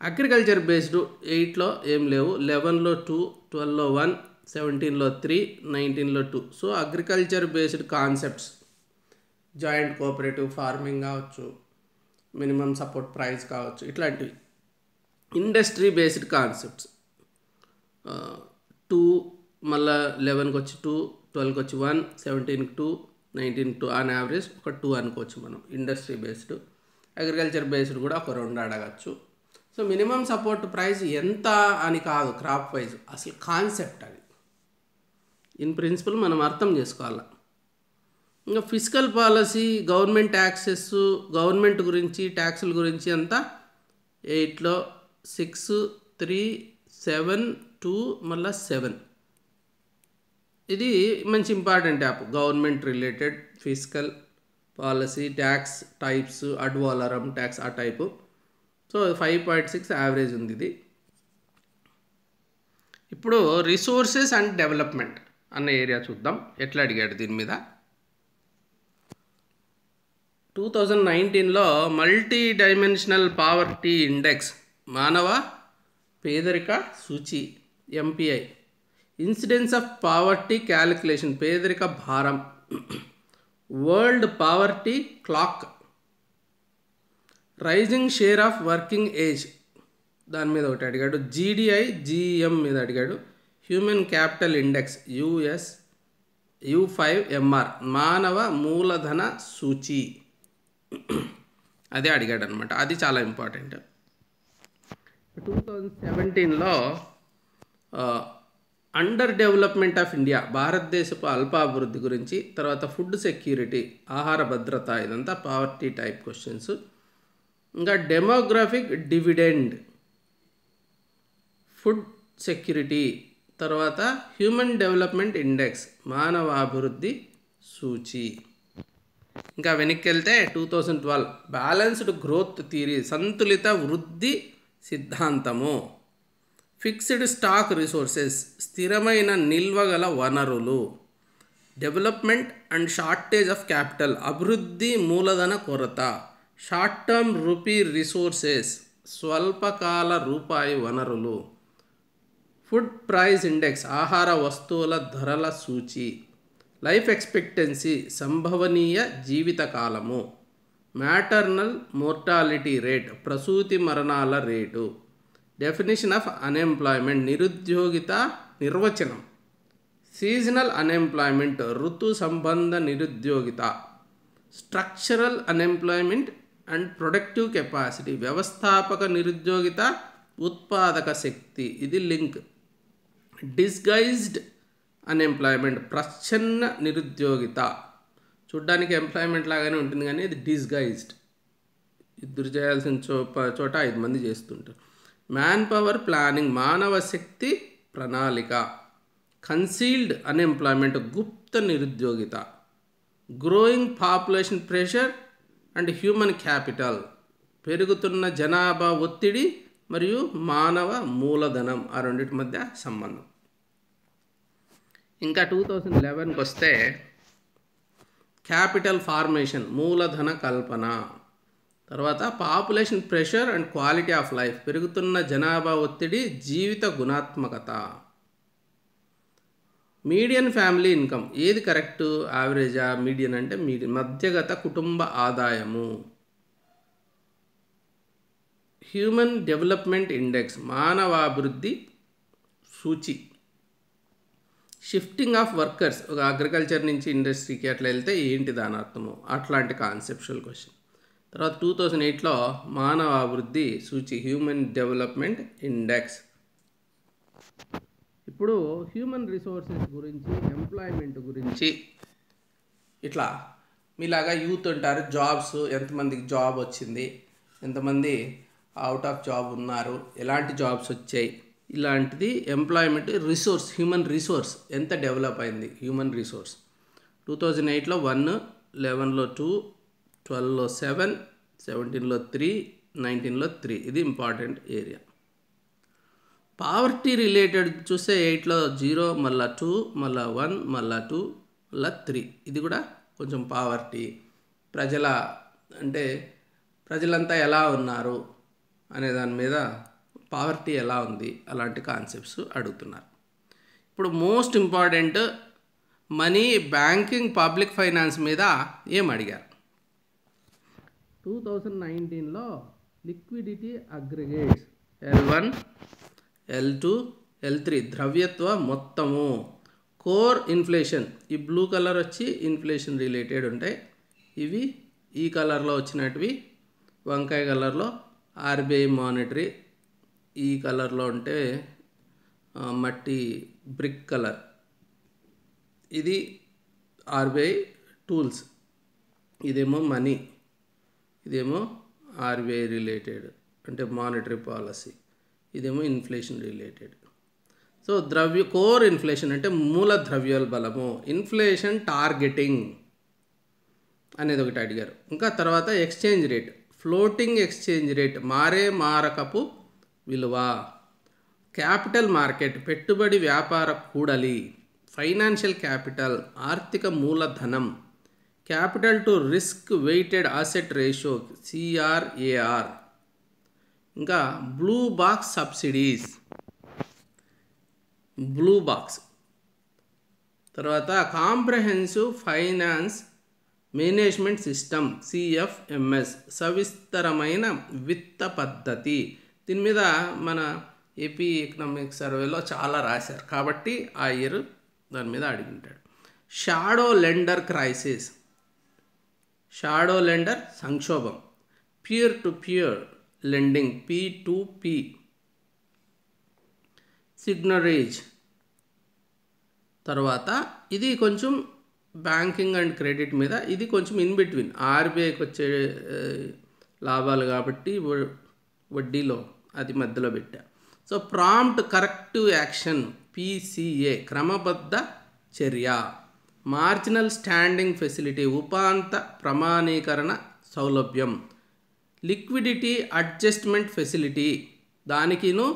అగ్రికల్చర్ బేస్డ్ 8లో ఏం లేవు, 11లో 2, 12లో 1, 17లో 3, 19లో 2. So agriculture based concepts, joint cooperative farming కావచ్చు, మినిమం సపోర్ట్ ప్రైస్ కావచ్చు, ఇట్లాంటివి. ఇండస్ట్రీ బేస్డ్ కాన్సెప్ట్స్ 2, మళ్ళీ 11కి వచ్చి 2, 12కి వచ్చి 1, 17కి 2, 19కి 2, ఆన్ యావరేజ్ ఒక 2 అనుకోవచ్చు మనం ఇండస్ట్రీ బేస్డ్. అగ్రికల్చర్ బేస్డ్ కూడా ఒక 2 అడగచ్చు. సో మినిమం సపోర్ట్ ప్రైస్ ఎంత అని కాదు క్రాప్ వైజ్, అసలు కాన్సెప్ట్ అది ఇన్ ప్రిన్సిపల్ మనం అర్థం చేసుకోవాలి. ఇంకా fiscal policy, government taxes, government గురించి ట్యాక్సుల గురించి అంతా 8లో 6, 3, 7, 2 మళ్ళీ 7. ఇది మంచి important app, government related fiscal policy, tax types, ad valorem tax ఆ టైపు. సో 5.6 యావరేజ్ ఉంది ఇది. ఇప్పుడు రిసోర్సెస్ అండ్ డెవలప్మెంట్ అన్న ఏరియా చూద్దాం ఎట్లా అడిగాడు దీని మీద. 2019లో మల్టీ డైమెన్షనల్ పావర్టీ ఇండెక్స్, మానవ పేదరిక సూచి MPI, incidence of poverty calculation పేదరిక భారం, world poverty clock, rising share of working age దాని మీద ఒకటి అడిగాడు, జీడిఐ జీఎం మీద అడిగాడు, హ్యూమన్ క్యాపిటల్ ఇండెక్స్ U5MR మానవ మూలధన సూచి అదే అడిగాడు అనమాట. అది చాలా ఇంపార్టెంట్. 2017లో అండర్ డెవలప్మెంట్ ఆఫ్ ఇండియా, భారతదేశపు అల్పాభివృద్ధి గురించి, తర్వాత ఫుడ్ సెక్యూరిటీ ఆహార భద్రత, ఇదంతా పావర్టీ టైప్ క్వశ్చన్స్. ఇంకా డెమోగ్రాఫిక్ డివిడెండ్, ఫుడ్ సెక్యూరిటీ, తర్వాత హ్యూమన్ డెవలప్మెంట్ ఇండెక్స్ మానవాభివృద్ధి సూచి. ఇంకా వెనక్కి వెళ్తే 2012 బ్యాలెన్స్డ్ గ్రోత్ థియరీ సంతులిత వృద్ధి సిద్ధాంతము, ఫిక్స్డ్ స్టాక్ రిసోర్సెస్ స్థిరమైన నిల్వగల వనరులు, development and shortage of capital అభివృద్ధి మూలధన కొరత, షార్ట్ టర్మ్ రూపీ రిసోర్సెస్ స్వల్పకాల రూపాయి వనరులు, ఫుడ్ ప్రైస్ ఇండెక్స్ ఆహార వస్తువుల ధరల సూచి, లైఫ్ ఎక్స్పెక్టెన్సీ సంభవనీయ జీవితకాలము, మ్యాటర్నల్ మోర్టాలిటీ రేట్ ప్రసూతి మరణాల రేటు, డెఫినిషన్ ఆఫ్ అన్ఎంప్లాయ్మెంట్ నిరుద్యోగిత నిర్వచనం, సీజనల్ అన్ఎంప్లాయ్మెంట్ ఋతు సంబంధ నిరుద్యోగిత, structural unemployment and productive capacity వ్యవస్థాపక నిరుద్యోగిత ఉత్పాదక శక్తి, ఇది లింక్, డిస్గైజ్డ్ అన్ఎంప్లాయ్మెంట్, ప్రచ్ఛన్న నిరుద్యోగిత. చూడ్డానికి ఎంప్లాయ్మెంట్ లాగానే ఉంటుంది కానీ ఇది డిస్గైజ్డ్. ఇద్దరు చేయాల్సిన చోట 5 మంది చేస్తుంటారు. మ్యాన్ పవర్ ప్లానింగ్, మానవ శక్తి ప్రణాళిక. కన్సీల్డ్ అన్ఎంప్లాయ్మెంట్, గుప్త నిరుద్యోగిత. Growing population pressure and human capital, పెరుగుతున్న జనాభా ఒత్తిడి మరియు మానవ మూలధనం, ఆ రెండింటి మధ్య సంబంధం. ఇంకా 2011కి వస్తే క్యాపిటల్ ఫార్మేషన్, మూలధన కల్పన. తర్వాత population pressure and quality of life, పెరుగుతున్న జనాభా ఒత్తిడి, జీవిత గుణాత్మకత. మీడియన్ ఫ్యామిలీ ఇన్కమ్, ఏది కరెక్ట్? యావరేజా, మీడియన్ అంటే మీడియన్, మధ్యగత కుటుంబ ఆదాయము. హ్యూమన్ డెవలప్మెంట్ ఇండెక్స్, మానవాభివృద్ధి సూచి. షిఫ్టింగ్ ఆఫ్ వర్కర్స్, ఒక అగ్రికల్చర్ నుంచి ఇండస్ట్రీకి అట్లా వెళ్తే ఏంటి దాని అర్థము, అట్లాంటి కాన్సెప్చువల్ క్వశ్చన్. తర్వాత 2008లో మానవాభివృద్ధి సూచి, హ్యూమన్ డెవలప్మెంట్ ఇండెక్స్. ఇప్పుడు హ్యూమన్ రిసోర్సెస్ గురించి, ఎంప్లాయ్మెంట్ గురించి, ఇట్లా మీలాగా యూత్ ఉంటారు, జాబ్స్, ఎంతమందికి జాబ్ వచ్చింది, ఎంతమంది అవుట్ ఆఫ్ జాబ్ ఉన్నారు, ఎలాంటి జాబ్స్ వచ్చాయి, ఇలాంటిది ఎంప్లాయ్మెంట్. రిసోర్స్, హ్యూమన్ రిసోర్స్ ఎంత డెవలప్ అయింది, హ్యూమన్ రిసోర్స్. 2008లో 1, 11లో 2, 12లో 7, 17లో 3, 19లో 3. ఇది ఇంపార్టెంట్ ఏరియా. పావర్టీ రిలేటెడ్ చూస్తే 8లో 0, మళ్ళీ 2, మళ్ళీ 1, మళ్ళీ 2, మళ్ళీ 3. ఇది కూడా కొంచెం పావర్టీ, ప్రజలంతా ఎలా ఉన్నారు అనే దాని మీద, పావర్టీ ఎలా ఉంది, అలాంటి కాన్సెప్ట్స్ అడుగుతున్నారు. ఇప్పుడు most important money, banking, public finance మీద ఏం అడిగారు? 2019లో liquidity aggregates, L1, L2, L3 ద్రవ్యత్వ మొత్తము. కోర్ ఇన్ఫ్లేషన్, ఈ బ్లూ కలర్ వచ్చి ఇన్ఫ్లేషన్ రిలేటెడ్ ఉంటాయి. ఇవి ఈ కలర్లో వచ్చినటివి, వంకాయ కలర్లో ఆర్బీఐ మానిటరీ, ఈ కలర్లో ఉంటే మట్టి బ్రిక్ కలర్, ఇది ఆర్బీఐ టూల్స్. ఇదేమో మనీ, ఇదేమో ఆర్బీఐ రిలేటెడ్ అంటే మానిటరీ పాలసీ, ఇదేమో inflation related. So core inflation అంటే మూల ద్రవ్యోల్బలము. ఇన్ఫ్లేషన్ టార్గెటింగ్ అనేది ఒకటి అడిగారు. ఇంకా తర్వాత exchange rate, floating exchange rate, మారకపు విలువ. క్యాపిటల్ మార్కెట్, పెట్టుబడి వ్యాపార కూడలి. ఫైనాన్షియల్ క్యాపిటల్, ఆర్థిక మూలధనం. Capital to risk weighted asset ratio, CRAR. ఇంకా blue box subsidies, blue box. తర్వాత comprehensive finance management system, CFMS, సవిస్తరమైన విత్త పద్ధతి. దీని మీద మన ఏపీ ఎకనామిక్ సర్వేలో చాలా రాశారు కాబట్టి ఆ ఇయర్ దాని మీద అడిగింటాడు. Shadow lender crisis, shadow lender సంక్షోభం. Peer to peer lending, P2P. Seigniorage. తర్వాత ఇది కొంచెం బ్యాంకింగ్ అండ్ క్రెడిట్ మీద, ఇది కొంచెం ఇన్ బిట్వీన్, ఆర్బీఐకి వచ్చే లాభాలు కాబట్టి వడ్డీలో అది మధ్యలో పెట్టా. So prompt corrective action, PCA, క్రమబద్ధ చర్య. మార్జినల్ స్టాండింగ్ ఫెసిలిటీ, ఉపాంత ప్రమాణీకరణ సౌలభ్యం. లిక్విడిటీ అడ్జస్ట్మెంట్ ఫెసిలిటీ, దానికిను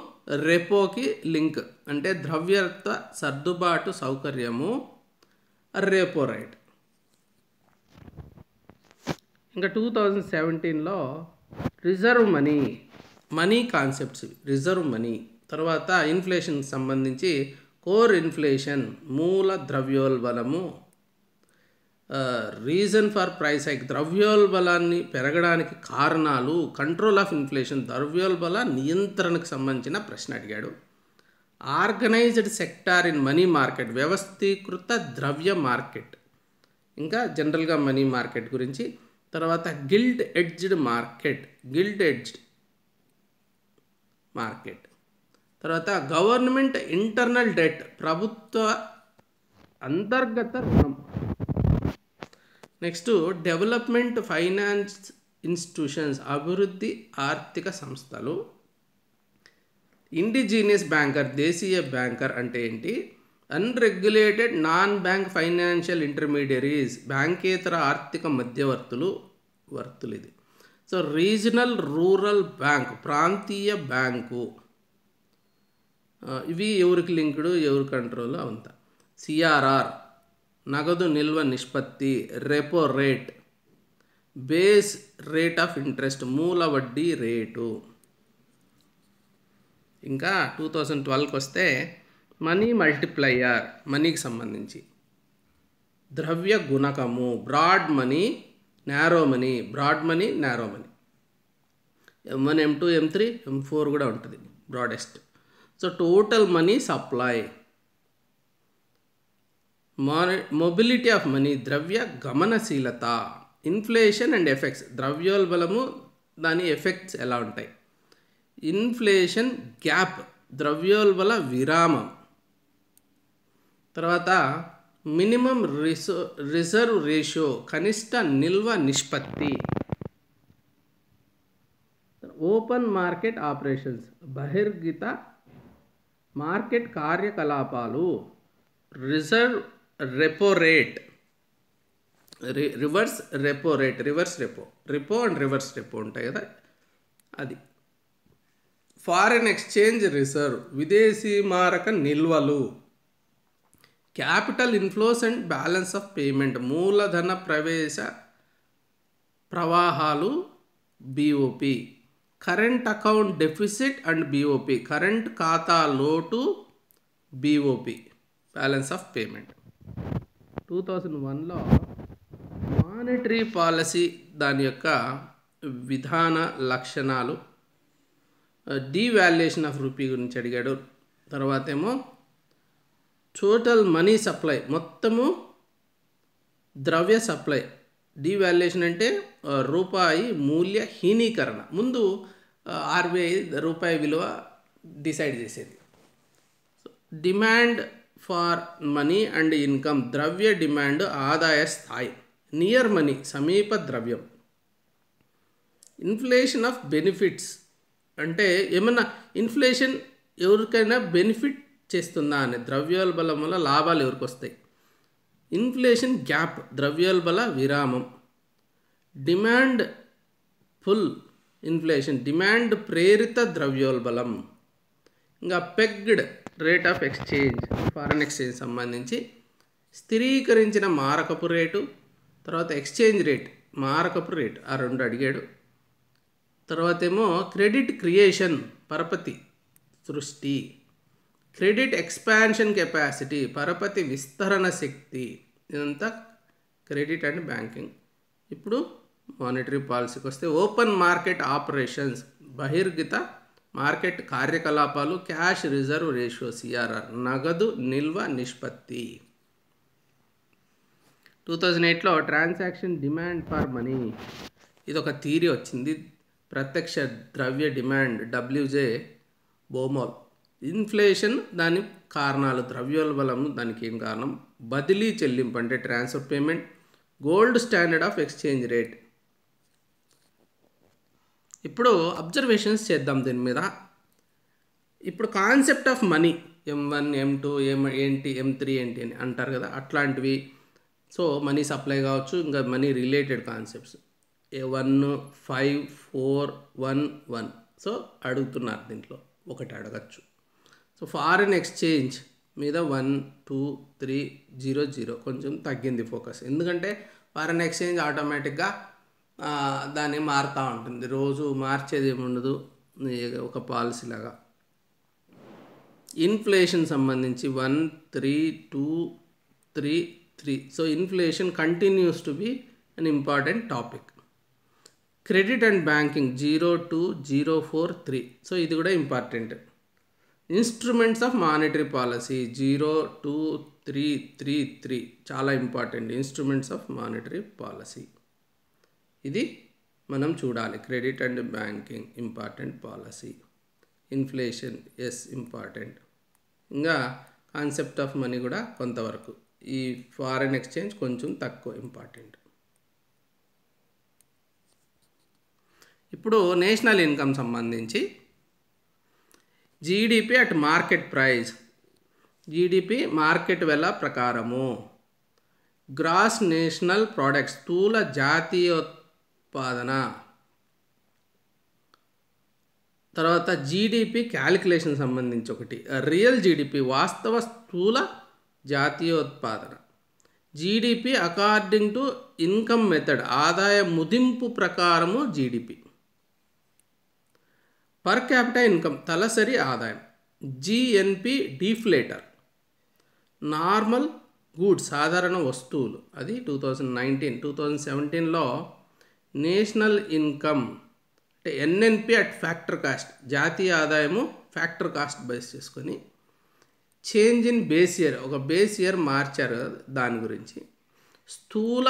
రెపోకి లింక్, అంటే ద్రవ్యత్వ సర్దుబాటు సౌకర్యము, రెపో రేట్. ఇంకా 2017లో reserve money concepts, reserve money. తర్వాత ఇన్ఫ్లేషన్ సంబంధించి కోర్ ఇన్ఫ్లేషన్, మూల ద్రవ్యోల్బలము. రీజన్ ఫర్ ప్రైస్ హైక్, ద్రవ్యోల్బలాన్ని పెరగడానికి కారణాలు. కంట్రోల్ ఆఫ్ ఇన్ఫ్లేషన్, ద్రవ్యోల్బల నియంత్రణకు సంబంధించిన ప్రశ్న అడిగాడు. Organised sector in money market, వ్యవస్థీకృత ద్రవ్య మార్కెట్. ఇంకా జనరల్గా మనీ మార్కెట్ గురించి. తర్వాత గిల్ట్ ఎడ్జ్డ్ మార్కెట్. తర్వాత గవర్నమెంట్ ఇంటర్నల్ డెట్, ప్రభుత్వ అంతర్గత రుణం. నెక్స్ట్ డెవలప్మెంట్ ఫైనాన్స్ ఇన్స్టిట్యూషన్స్, అభివృద్ధి ఆర్థిక సంస్థలు. ఇండిజీనియస్ బ్యాంకర్, దేశీయ బ్యాంకర్ అంటే ఏంటి? Unregulated non bank financial intermediaries, బ్యాంకేతర ఆర్థిక మధ్యవర్తులు ఇది. సో రీజనల్ రూరల్ బ్యాంక్, ప్రాంతీయ బ్యాంకు, ఇవి ఎవరికి లింక్డ్, ఎవరి కంట్రోల్ అంతా. సిఆర్ఆర్, నగదు నిల్వ నిష్పత్తి, repo rate, base rate of interest, మూల వడ్డీ రేటు. ఇంకా 2012కి వస్తే మనీ మల్టిప్లయర్, మనీకి సంబంధించి. ద్రవ్య గుణకము, broad money, narrow money, broad money, narrow money. M1, M2, M3, M4 కూడా ఉంటుంది, broadest. So total money supply. Mobility of money, ద్రవ్య గమనశీలత. ఇన్ఫ్లేషన్ అండ్ ఎఫెక్ట్స్, ద్రవ్యోల్బలము దాని ఎఫెక్ట్స్ ఎలా ఉంటాయి. ఇన్ఫ్లేషన్ గ్యాప్, ద్రవ్యోల్బల విరామం. తర్వాత మినిమం రిజర్వ్ రేషియో, కనిష్ట నిల్వ నిష్పత్తి. ఓపెన్ మార్కెట్ ఆపరేషన్స్, బహిర్గత మార్కెట్ కార్యకలాపాలు. Reserve repo rate, reverse repo rate, reverse repo, repo and reverse repo ఉంటాయి కదా అది. ఫారిన్ ఎక్స్చేంజ్ రిజర్వ్, విదేశీ మారక నిల్వలు. Capital inflows and balance of payment, మూలధన ప్రవేశ ప్రవాహాలు, BOP. Current account deficit and BOP, current ఖాతా లోటు, బిఓపి, బ్యాలెన్స్ ఆఫ్ పేమెంట్. 2001లో మానిటరీ పాలసీ దాని యొక్క విధాన లక్షణాలు, డీవాల్యుయేషన్ ఆఫ్ రూపీ గురించి అడిగాడు. తర్వాత ఏమో టోటల్ మనీ సప్లై, మొత్తము ద్రవ్య సప్లై. డీవాల్యుయేషన్ అంటే రూపాయి మూల్య హీనీకరణ. ముందు ఆర్బీఐ రూపాయి విలువ డిసైడ్ చేసేది. Demand for money and income, ద్రవ్య డిమాండ్, ఆదాయ స్థాయి. నియర్ మనీ, సమీప ద్రవ్యం. ఇన్ఫ్లేషన్ ఆఫ్ బెనిఫిట్స్ అంటే ఏమన్నా ఇన్ఫ్లేషన్ ఎవరికైనా బెనిఫిట్ చేస్తుందా అని, ద్రవ్యోల్బలం వల్ల లాభాలు ఎవరికి వస్తాయి. ఇన్ఫ్లేషన్ గ్యాప్, ద్రవ్యోల్బల విరామం. డిమాండ్ పుల్ ఇన్ఫ్లేషన్, డిమాండ్ ప్రేరిత ద్రవ్యోల్బలం. ఇంకా pegged rate of exchange, foreign exchange సంబంధించి. స్థిరీకరించిన మారకపు రేటు, తర్వాత ఎక్స్చేంజ్ రేట్, మారకపు రేటు, ఆ రెండు అడిగాడు. తర్వాత ఏమో క్రెడిట్ క్రియేషన్, పరపతి సృష్టి. క్రెడిట్ ఎక్స్పాన్షన్ కెపాసిటీ, పరపతి విస్తరణ శక్తి. ఇదంతా క్రెడిట్ అండ్ బ్యాంకింగ్. ఇప్పుడు మానిటరీ పాలసీకి వస్తే ఓపెన్ మార్కెట్ ఆపరేషన్స్, బహిర్గత మార్కెట్ కార్యకలాపాలు. క్యాష్ రిజర్వ్ రేషియో, సిఆర్ఆర్, నగదు నిల్వ నిష్పత్తి. 2008లో ట్రాన్సాక్షన్ డిమాండ్ ఫర్ మనీ, ఇది ఒక థియరీ వచ్చింది. ప్రత్యక్ష ద్రవ్య డిమాండ్, డబ్ల్యూజే బోమోల్. ఇన్ఫ్లేషన్ దాని కారణాలు, ద్రవ్యోల్బలము దానికి ఏం కారణం. బదిలీ చెల్లింపు అంటే transfer payment. Gold standard of exchange rate. ఇప్పుడు అబ్జర్వేషన్స్ చేద్దాం దీని మీద. ఇప్పుడు concept of money, M1, M2 ఏంటి, M3 ఏంటి అని అంటారు కదా, అట్లాంటివి. సో మనీ సప్లై కావచ్చు, ఇంకా మనీ రిలేటెడ్ కాన్సెప్ట్స్. 1, 5, 4, 1, 1. సో అడుగుతున్నారు దీంట్లో, ఒకటి అడగచ్చు. సో ఫారిన్ ఎక్స్చేంజ్ మీద 1, 2, 3, 0, 0 కొంచెం తగ్గింది ఫోకస్. ఎందుకంటే ఫారిన్ ఎక్స్చేంజ్ ఆటోమేటిక్గా దాన్ని మారుతూ ఉంటుంది, రోజు మార్చేది ఏముండదు, ఒక పాలసీ లాగా. ఇన్ఫ్లేషన్ సంబంధించి 1, 3, 2, 3, 3. So inflation continues to be an important topic. Credit and banking 0, 2, 0, 4, 3. So ఇది కూడా important. Instruments of monetary policy 0, 2, 3, 3, 3 చాలా important. Instruments of monetary policy ఇది మనం చూడాలి. Credit and banking important policy. Inflation is important. ఇంకా concept of money కూడా కొంతవరకు ఈ ఫారెన్ ఎక్స్చేంజ్ కొంచెం తక్కువ ఇంపార్టెంట్. ఇప్పుడు నేషనల్ ఇన్కమ్ సంబంధించి GDP at market price, GDP market వెల ప్రకారము, గ్రాస్ నేషనల్ ప్రోడక్ట్ స్థూల జాతీయోత్పాదన, తర్వాత జీడిపి క్యాలిక్యులేషన్ సంబంధించి ఒకటి, రియల్ జీడిపి వాస్తవ స్థూల జాతీయోత్పాదన, GDP according to income method ఆదాయ ముదింపు ప్రకారము జీడిపి, పర్ క్యాపిటల్ ఇన్కమ్ తలసరి ఆదాయం, జిఎన్పి డిఫ్లేటర్, నార్మల్ గూడ్స్ సాధారణ వస్తువులు, అది 2019. 2017లో నేషనల్ ఇన్కమ్ అంటే ఎన్ఎన్పి అట్ ఫ్యాక్టర్ కాస్ట్, జాతీయ ఆదాయము ఫ్యాక్టర్ కాస్ట్ బేస్ చేసుకొని చేంజ్ ఇన్ బేస్ ఇయర్, ఒక బేస్ ఇయర్ మార్చారు దాని గురించి, స్థూల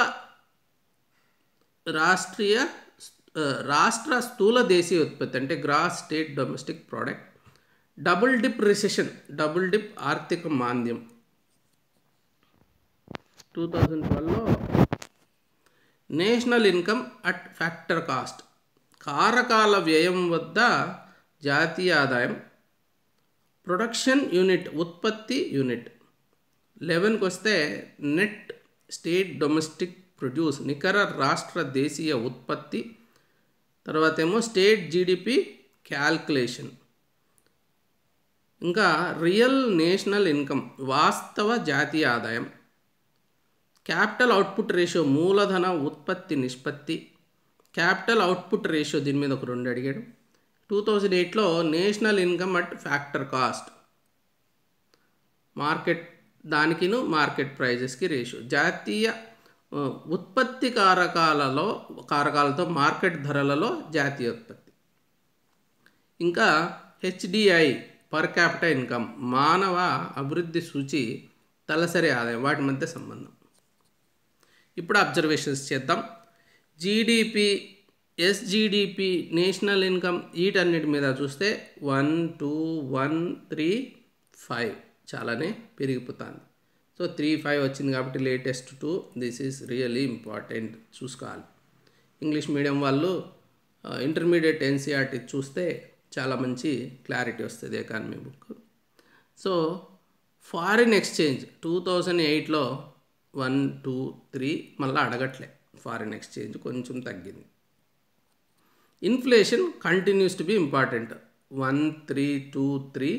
రాష్ట్ర స్థూల దేశీయ ఉత్పత్తి అంటే gross state domestic product, double dip recession, double dip ఆర్థిక మాంద్యం 2012లో, national income at factor cost కారకాల వ్యయం వద్ద జాతీయ ఆదాయం, ప్రొడక్షన్ యూనిట్ ఉత్పత్తి యూనిట్, 11కి వస్తే నెట్ స్టేట్ డొమెస్టిక్ ప్రొడ్యూస్ నికర రాష్ట్ర దేశీయ ఉత్పత్తి, తర్వాత ఏమో స్టేట్ జీడిపి క్యాల్కులేషన్, ఇంకా రియల్ నేషనల్ ఇన్కమ్ వాస్తవ జాతీయ ఆదాయం, క్యాపిటల్ అవుట్పుట్ రేషియో మూలధన ఉత్పత్తి నిష్పత్తి, క్యాపిటల్ అవుట్పుట్ రేషియో దీని మీద ఒక 2 అడిగాడు. 2008లో national income at factor cost market దానికిను మార్కెట్ ప్రైజెస్కి రేషియో, జాతీయ ఉత్పత్తి కారకాలతో మార్కెట్ ధరలలో జాతీయ ఉత్పత్తి, ఇంకా హెచ్డిఐ పర్ క్యాపిటల్ ఇన్కమ్ మానవ అభివృద్ధి సూచి తలసరి ఆదాయం, వాటి మధ్య సంబంధం. ఇప్పుడు అబ్జర్వేషన్స్ చేద్దాం. జీడిపి, ఎస్జిడిపి, నేషనల్ ఇన్కమ్ వీటన్నిటి మీద చూస్తే 1, 2, 1, 3, 5 చాలానే పెరిగిపోతుంది. సో 3, 5 వచ్చింది కాబట్టి latest 2, this is really important చూసుకోవాలి. ఇంగ్లీష్ మీడియం వాళ్ళు ఇంటర్మీడియట్ ఎన్సీఆర్టీ చూస్తే చాలా మంచి క్లారిటీ వస్తుంది economy book. So foreign exchange 2008లో 1, 2, 3 మళ్ళీ అడగట్లే, ఫారిన్ ఎక్స్చేంజ్ కొంచెం తగ్గింది. Inflation continues to be important, 1, 3, 2, 3,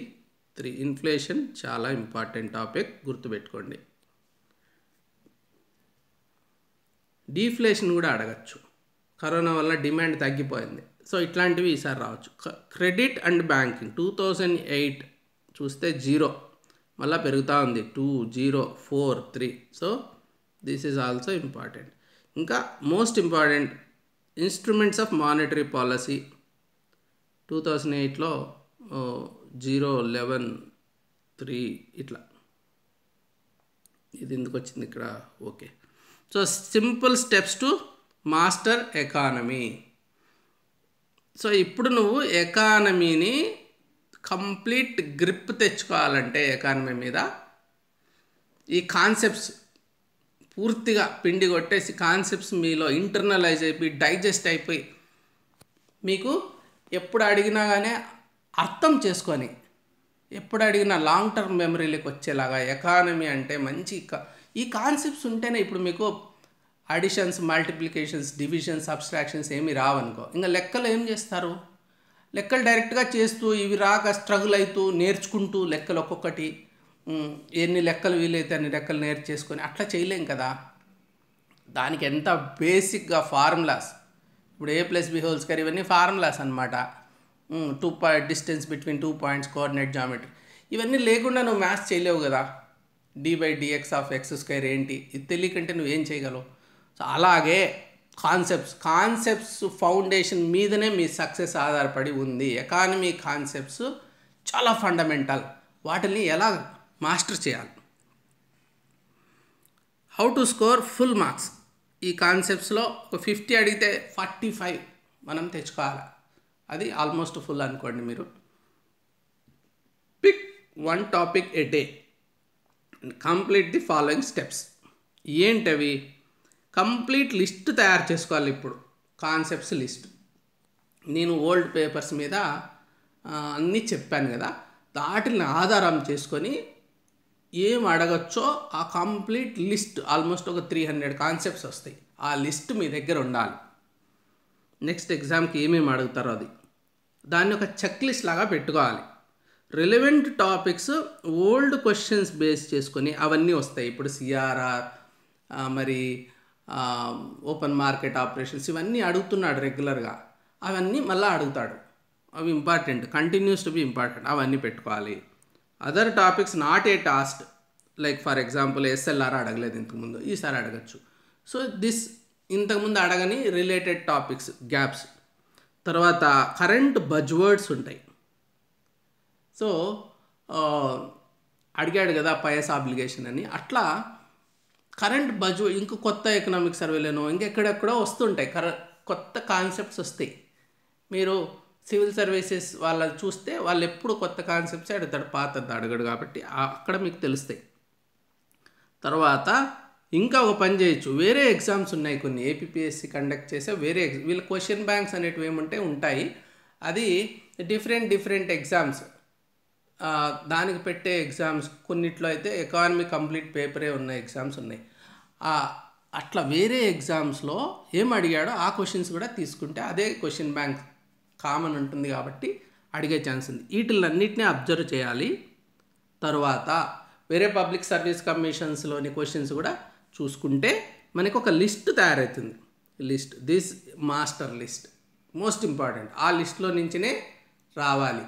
3 inflation చాలా ఇంపార్టెంట్ టాపిక్, గుర్తుపెట్టుకోండి. డీఫ్లేషన్ కూడా అడగచ్చు, కరోనా వల్ల డిమాండ్ తగ్గిపోయింది. సో ఇట్లాంటివి ఈసారి రావచ్చు. క్రెడిట్ అండ్ బ్యాంకింగ్ 2008 చూస్తే 0 మళ్ళీ పెరుగుతూ ఉంది, 2, 0, 4, 3. So this is also important. ఇంకా most important instruments of monetary policy 2008లో 0, 11, 3 ఇట్లా. ఇది ఎందుకు వచ్చింది ఇక్కడ? Okay. So simple steps to master economy. So ఇప్పుడు నువ్వు ఎకానమీని కంప్లీట్ గ్రిప్ తెచ్చుకోవాలంటే ఎకానమీ మీద ఈ కాన్సెప్ట్స్ పూర్తిగా పిండి కొట్టేసి కాన్సెప్ట్స్ మీలో ఇంటర్నలైజ్ అయిపోయి డైజెస్ట్ అయిపోయి మీకు ఎప్పుడు అడిగినా కానీ అర్థం చేసుకొని ఎప్పుడు అడిగినా లాంగ్ టర్మ్ మెమరీలోకి వచ్చేలాగా ఎకానమీ అంటే మంచి ఈ కాన్సెప్ట్స్ ఉంటేనే ఇప్పుడు మీకు అడిషన్స్, మల్టిప్లికేషన్స్, డివిజన్స్, సబ్స్ట్రాక్షన్స్ ఏమీ రావనుకో, ఇంకా లెక్కలు ఏం చేస్తారు? లెక్కలు డైరెక్ట్గా చేస్తూ ఇవి రాక స్ట్రగుల్ అవుతూ నేర్చుకుంటూ లెక్కలు ఒక్కొక్కటి ఎన్ని లెక్కలు వీలైతే అన్ని లెక్కలు నేర్చేసుకొని అట్లా చేయలేం కదా. దానికి ఎంత బేసిక్గా ఫార్ములాస్, ఇప్పుడు A+B² ఇవన్నీ ఫార్ములాస్ అనమాట. 2 distance between 2 points, coordinate geometry, ఇవన్నీ లేకుండా నువ్వు మ్యాథ్స్ చేయలేవు కదా. d/dx(x²) ఏంటి ఇది తెలియకంటే నువ్వేం చేయగలవు? సో అలాగే కాన్సెప్ట్స్ ఫౌండేషన్ మీదనే మీ సక్సెస్ ఆధారపడి ఉంది. ఎకానమీ కాన్సెప్ట్స్ చాలా ఫండమెంటల్, వాటిని ఎలా మాస్టర్ చేయాలి. How to score full marks ఈ కాన్సెప్ట్స్లో ఒక 50 అడిగితే 45 మనం తెచ్చుకోవాలి, అది ఆల్మోస్ట్ ఫుల్ అనుకోండి మీరు. Pick 1 topic a day, complete the following steps. ఏంటవి? కంప్లీట్ లిస్ట్ తయారు చేసుకోవాలి. ఇప్పుడు కాన్సెప్ట్స్ లిస్ట్ నేను ఓల్డ్ పేపర్స్ మీద అన్నీ చెప్పాను కదా, వాటిని ఆధారం చేసుకొని ఏం అడగచ్చో ఆ కంప్లీట్ లిస్ట్, ఆల్మోస్ట్ ఒక 300 కాన్సెప్ట్స్ వస్తాయి. ఆ లిస్ట్ మీ దగ్గర ఉండాలి. నెక్స్ట్ ఎగ్జామ్కి ఏమేమి అడుగుతారో అది, దాన్ని ఒక చెక్ లిస్ట్ లాగా పెట్టుకోవాలి. Relevant topics old questions base చేసుకొని అవన్నీ వస్తాయి. ఇప్పుడు సిఆర్ఆర్, మరి ఓపెన్ మార్కెట్ ఆపరేషన్స్ ఇవన్నీ అడుగుతున్నాడు రెగ్యులర్గా, అవన్నీ మళ్ళీ అడుగుతాడు. అవి important, continuous to be important, అవన్నీ పెట్టుకోవాలి. Other topics not a task, like for example SLR అడగలేదు ఇంతకుముందు, ఈసారి అడగచ్చు. సో దిస్ ఇంతకుముందు అడగని రిలేటెడ్ టాపిక్స్ గ్యాప్స్. తర్వాత కరెంట్ బజ్వర్డ్స్ ఉంటాయి. సో అడిగాడు కదా పైఎస్ ఆబ్లిగేషన్ అని, అట్లా కరెంట్ బడ్జెట్ ఇంకో కొత్త ఎకనామిక్ సర్వేలను ఇంకెక్కడెక్కడో వస్తుంటాయి, కొత్త కాన్సెప్ట్స్ వస్తాయి. మీరు సివిల్ సర్వీసెస్ వాళ్ళ చూస్తే వాళ్ళు ఎప్పుడు కొత్త కాన్సెప్ట్స్ అడుగుతాడు, పాతది అడగడు, కాబట్టి అక్కడ మీకు తెలుస్తాయి. తర్వాత ఇంకా ఒక పని చేయొచ్చు, వేరే ఎగ్జామ్స్ ఉన్నాయి కొన్ని ఏపీపీఎస్సీ కండక్ట్ చేసే వేరే వీళ్ళ క్వశ్చన్ బ్యాంక్స్ అనేటివి ఏముంటే ఉంటాయి. అది డిఫరెంట్ ఎగ్జామ్స్, దానికి పెట్టే ఎగ్జామ్స్ కొన్నిట్లో అయితే ఎకానమీ కంప్లీట్ పేపరే ఉన్న ఎగ్జామ్స్ ఉన్నాయి. అట్లా వేరే ఎగ్జామ్స్లో ఏం అడిగాడో ఆ క్వశ్చన్స్ కూడా తీసుకుంటే అదే క్వశ్చన్ బ్యాంక్ కామన్ ఉంటుంది కాబట్టి అడిగే ఛాన్స్ ఉంది. వీటిలన్నిటినీ అబ్జర్వ్ చేయాలి. తర్వాత వేరే పబ్లిక్ సర్వీస్ కమిషన్స్లోని క్వశ్చన్స్ కూడా చూసుకుంటే మనకు ఒక లిస్ట్ తయారవుతుంది. List, this master list most important. ఆ లిస్ట్లో నుంచినే రావాలి.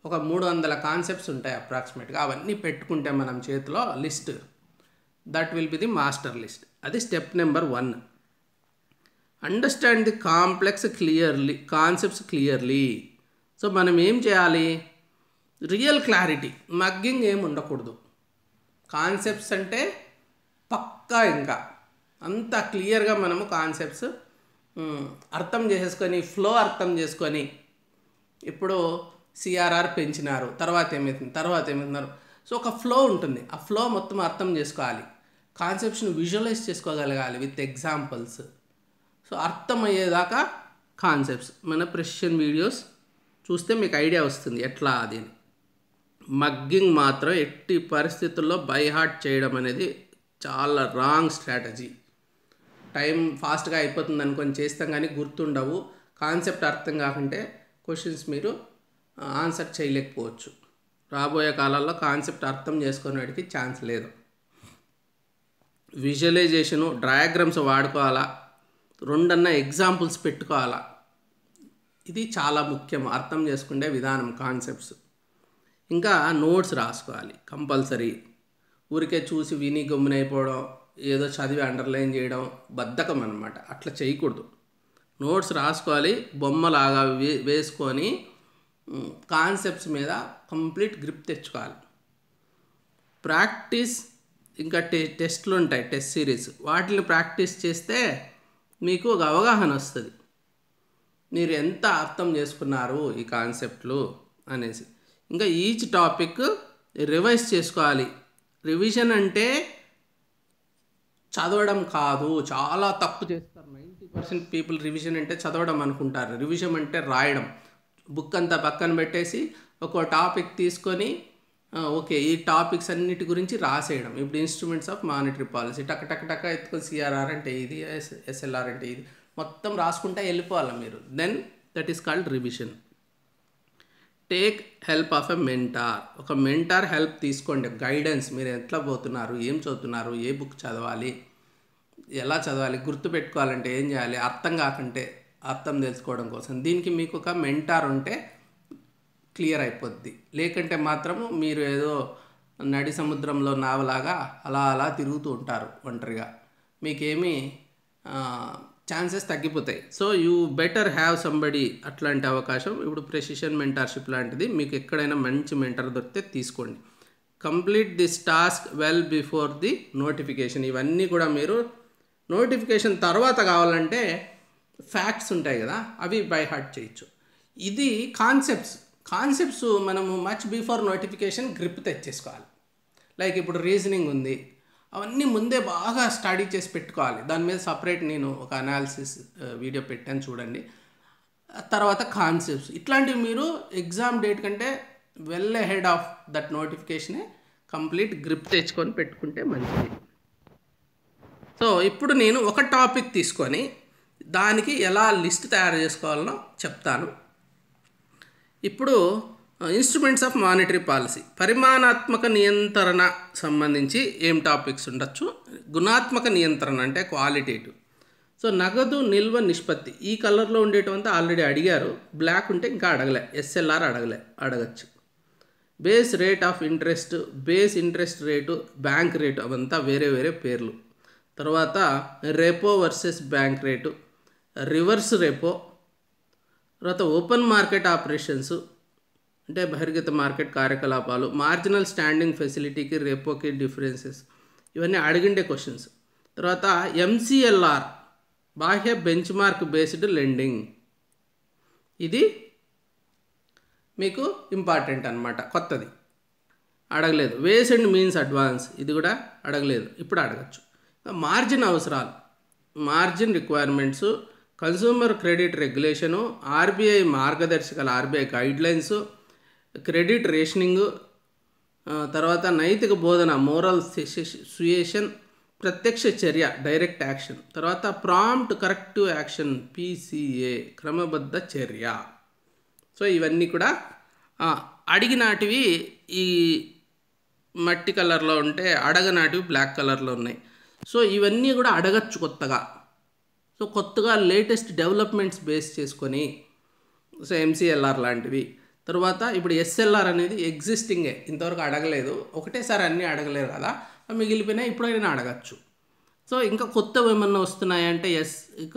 ఒక 300 కాన్సెప్ట్స్ ఉంటాయి అప్రాక్సిమేట్గా, అవన్నీ పెట్టుకుంటే మనం చేతిలో list, that will be the master list. అది step number 1. Understand the complex clearly, concepts clearly. So మనం ఏం చేయాలి? రియల్ క్లారిటీ, మగ్గింగ్ ఏమి ఉండకూడదు. కాన్సెప్ట్స్ అంటే పక్కా ఇంకా అంత క్లియర్గా మనము కాన్సెప్ట్స్ అర్థం చేసుకొని, ఫ్లో అర్థం చేసుకొని, ఇప్పుడు సిఆర్ఆర్ పెంచినారు, తర్వాత ఏమవుతున్నారు, సో ఒక ఫ్లో ఉంటుంది, ఆ ఫ్లో మొత్తం అర్థం చేసుకోవాలి. కాన్సెప్ట్స్ని విజువలైజ్ చేసుకోగలగాలి విత్ ఎగ్జాంపుల్స్. సో అర్థమయ్యేదాకా కాన్సెప్ట్స్ మన ప్రెసిషన్ వీడియోస్ చూస్తే మీకు ఐడియా వస్తుంది ఎట్లా అది. మగ్గింగ్ మాత్రం ఎట్టి పరిస్థితుల్లో బై హార్ట్ చేయడం అనేది చాలా రాంగ్ స్ట్రాటజీ. టైం ఫాస్ట్గా అయిపోతుంది అనుకొని చేస్తాం కానీ గుర్తుండవు. కాన్సెప్ట్ అర్థం కాకుంటే క్వశ్చన్స్ మీరు ఆన్సర్ చేయలేకపోవచ్చు. రాబోయే కాలాల్లో కాన్సెప్ట్ అర్థం చేసుకునేవాడికి ఛాన్స్ లేదు. విజువలైజేషను, డయాగ్రామ్స్ వాడుకోవాలా, 2 ఎగ్జాంపుల్స్ పెట్టుకోవాలా. ఇది చాలా ముఖ్యం అర్థం చేసుకునే విధానం కాన్సెప్ట్స్. ఇంకా నోట్స్ రాసుకోవాలి కంపల్సరీ. ఊరికే చూసి విని గమ్మునైపోవడం, ఏదో చదివి అండర్లైన్ చేయడం బద్ధకం అన్నమాట. అట్లా చేయకూడదు. నోట్స్ రాసుకోవాలి, బొమ్మలాగా వేసుకొని కాన్సెప్ట్స్ మీద కంప్లీట్ గ్రిప్ తెచ్చుకోవాలి. ప్రాక్టీస్, ఇంకా టెస్ట్లు ఉంటాయి, టెస్ట్ సిరీస్, వాటిని ప్రాక్టీస్ చేస్తే మీకు ఒక అవగాహన వస్తుంది, మీరు ఎంత అర్థం చేసుకున్నారు ఈ కాన్సెప్ట్లు అనేసి. ఇంకా ఈచ్ టాపిక్ రివైజ్ చేసుకోవాలి. రివిజన్ అంటే చదవడం కాదు, చాలా తప్పు చేస్తారు. 90% పీపుల్ రివిజన్ అంటే చదవడం అనుకుంటారు. రివిజన్ అంటే రాయడం. బుక్ అంతా పక్కన పెట్టేసి ఒక టాపిక్ తీసుకొని ఓకే ఈ టాపిక్స్ అన్నిటి గురించి రాసేయడం. ఇప్పుడు ఇన్స్ట్రుమెంట్స్ ఆఫ్ మానిటరీ పాలసీ టక్ ఎత్తుకొని సిఆర్ఆర్ అంటే ఇది, ఎస్ఎల్ఆర్ అంటే ఇది, మొత్తం రాసుకుంటా వెళ్ళిపోవాలి మీరు. Then that is called revision. Take help of a mentor. ఒక మెంటార్ హెల్ప్ తీసుకోండి, గైడెన్స్. మీరు ఎట్లా పోతున్నారు, ఏం చదువుతున్నారు, ఏ బుక్ చదవాలి, ఎలా చదవాలి, గుర్తుపెట్టుకోవాలంటే ఏం చేయాలి, అర్థం కాకుంటే అర్థం తెలుసుకోవడం కోసం దీనికి మీకు ఒక మెంటార్ ఉంటే క్లియర్ అయిపోద్ది. లేకంటే మాత్రము మీరు ఏదో నడి సముద్రంలో నావలాగా అలా తిరుగుతూ ఉంటారు ఒంటరిగా, మీకేమీ ఛాన్సెస్ తగ్గిపోతాయి. So you better have somebody. అట్లాంటి అవకాశం ఇప్పుడు ప్రెసిషన్ మెంటార్షిప్ లాంటిది మీకు ఎక్కడైనా మంచి మెంటర్ దొరికితే తీసుకోండి. Complete this task well before the notification. ఇవన్నీ కూడా మీరు నోటిఫికేషన్ తర్వాత కావాలంటే ఫ్యాక్ట్స్ ఉంటాయి కదా, అవి బై హార్ట్ చేయొచ్చు. ఇది కాన్సెప్ట్స్ మనము మచ్ బిఫోర్ నోటిఫికేషన్ గ్రిప్ తెచ్చేసుకోవాలి. లైక్ ఇప్పుడు రీజనింగ్ ఉంది, అవన్నీ ముందే బాగా స్టడీ చేసి పెట్టుకోవాలి. దాని మీద సపరేట్ నేను ఒక అనాలిసిస్ వీడియో పెట్టాను చూడండి. తర్వాత కాన్సెప్ట్స్ ఇట్లాంటివి మీరు ఎగ్జామ్ డేట్ కంటే వెల్ అహెడ్ ఆఫ్ దట్ నోటిఫికేషనే కంప్లీట్ గ్రిప్ తెచ్చుకొని పెట్టుకుంటే మంచిది. సో ఇప్పుడు నేను ఒక టాపిక్ తీసుకొని దానికి ఎలా లిస్ట్ తయారు చేసుకోవాలనో చెప్తాను. ఇప్పుడు ఇన్స్ట్రుమెంట్స్ ఆఫ్ మానిటరీ పాలసీ, పరిమాణాత్మక నియంత్రణ సంబంధించి ఏం టాపిక్స్ ఉండొచ్చు. గుణాత్మక నియంత్రణ అంటే క్వాలిటేటివ్. సో నగదు నిల్వ నిష్పత్తి ఈ కలర్లో ఉండేటంతా ఆల్రెడీ అడిగారు, బ్లాక్ ఉంటే ఇంకా అడగలే, ఎస్ఎల్ఆర్ అడగచ్చు. Base rate of interest, base interest rate, bank rate అవంతా వేరే వేరే పేర్లు. తర్వాత repo versus bank rate, reverse repo, తర్వాత ఓపెన్ మార్కెట్ ఆపరేషన్స్ అంటే బహిర్గత మార్కెట్ కార్యకలాపాలు, మార్జినల్ స్టాండింగ్ ఫెసిలిటీకి రెపోకి డిఫరెన్సెస్, ఇవన్నీ అడిగిండే క్వశ్చన్స్. తర్వాత ఎంసీఎల్ఆర్ బాహ్య బెంచ్ మార్క్ బేస్డ్ లెండింగ్, ఇది మీకు ఇంపార్టెంట్ అనమాట, కొత్తది అడగలేదు. వేస్ అండ్ మీన్స్ అడ్వాన్స్, ఇది కూడా అడగలేదు, ఇప్పుడు అడగచ్చు. మార్జిన్ అవసరాలు, margin requirements, consumer credit regulation, RBI మార్గదర్శకాలు, ఆర్బీఐ గైడ్లైన్స్, క్రెడిట్ రేషనింగు, తర్వాత నైతిక బోధన, మోరల్ సుయేషన్, ప్రత్యక్ష చర్య డైరెక్ట్ యాక్షన్, తర్వాత ప్రాంప్ట్ కరెక్టివ్ యాక్షన్ పీసీఏ క్రమబద్ధ చర్య. సో ఇవన్నీ కూడా అడిగినాటివి ఈ మట్టి కలర్లో ఉంటే, అడగనాటివి బ్లాక్ కలర్లో ఉన్నాయి. సో ఇవన్నీ కూడా అడగచ్చు కొత్తగా. సో కొత్తగా లేటెస్ట్ డెవలప్మెంట్స్ బేస్ చేసుకొని, సో ఎంసీఎల్ఆర్ లాంటివి. తర్వాత ఇప్పుడు ఎస్ఎల్ఆర్ అనేది ఎగ్జిస్టింగే, ఇంతవరకు అడగలేదు, ఒకటేసారి అన్నీ అడగలేరు కదా, మిగిలిపోయినా ఇప్పుడైనా అడగచ్చు. సో ఇంకా కొత్తవి ఏమన్నా వస్తున్నాయంటే ఇక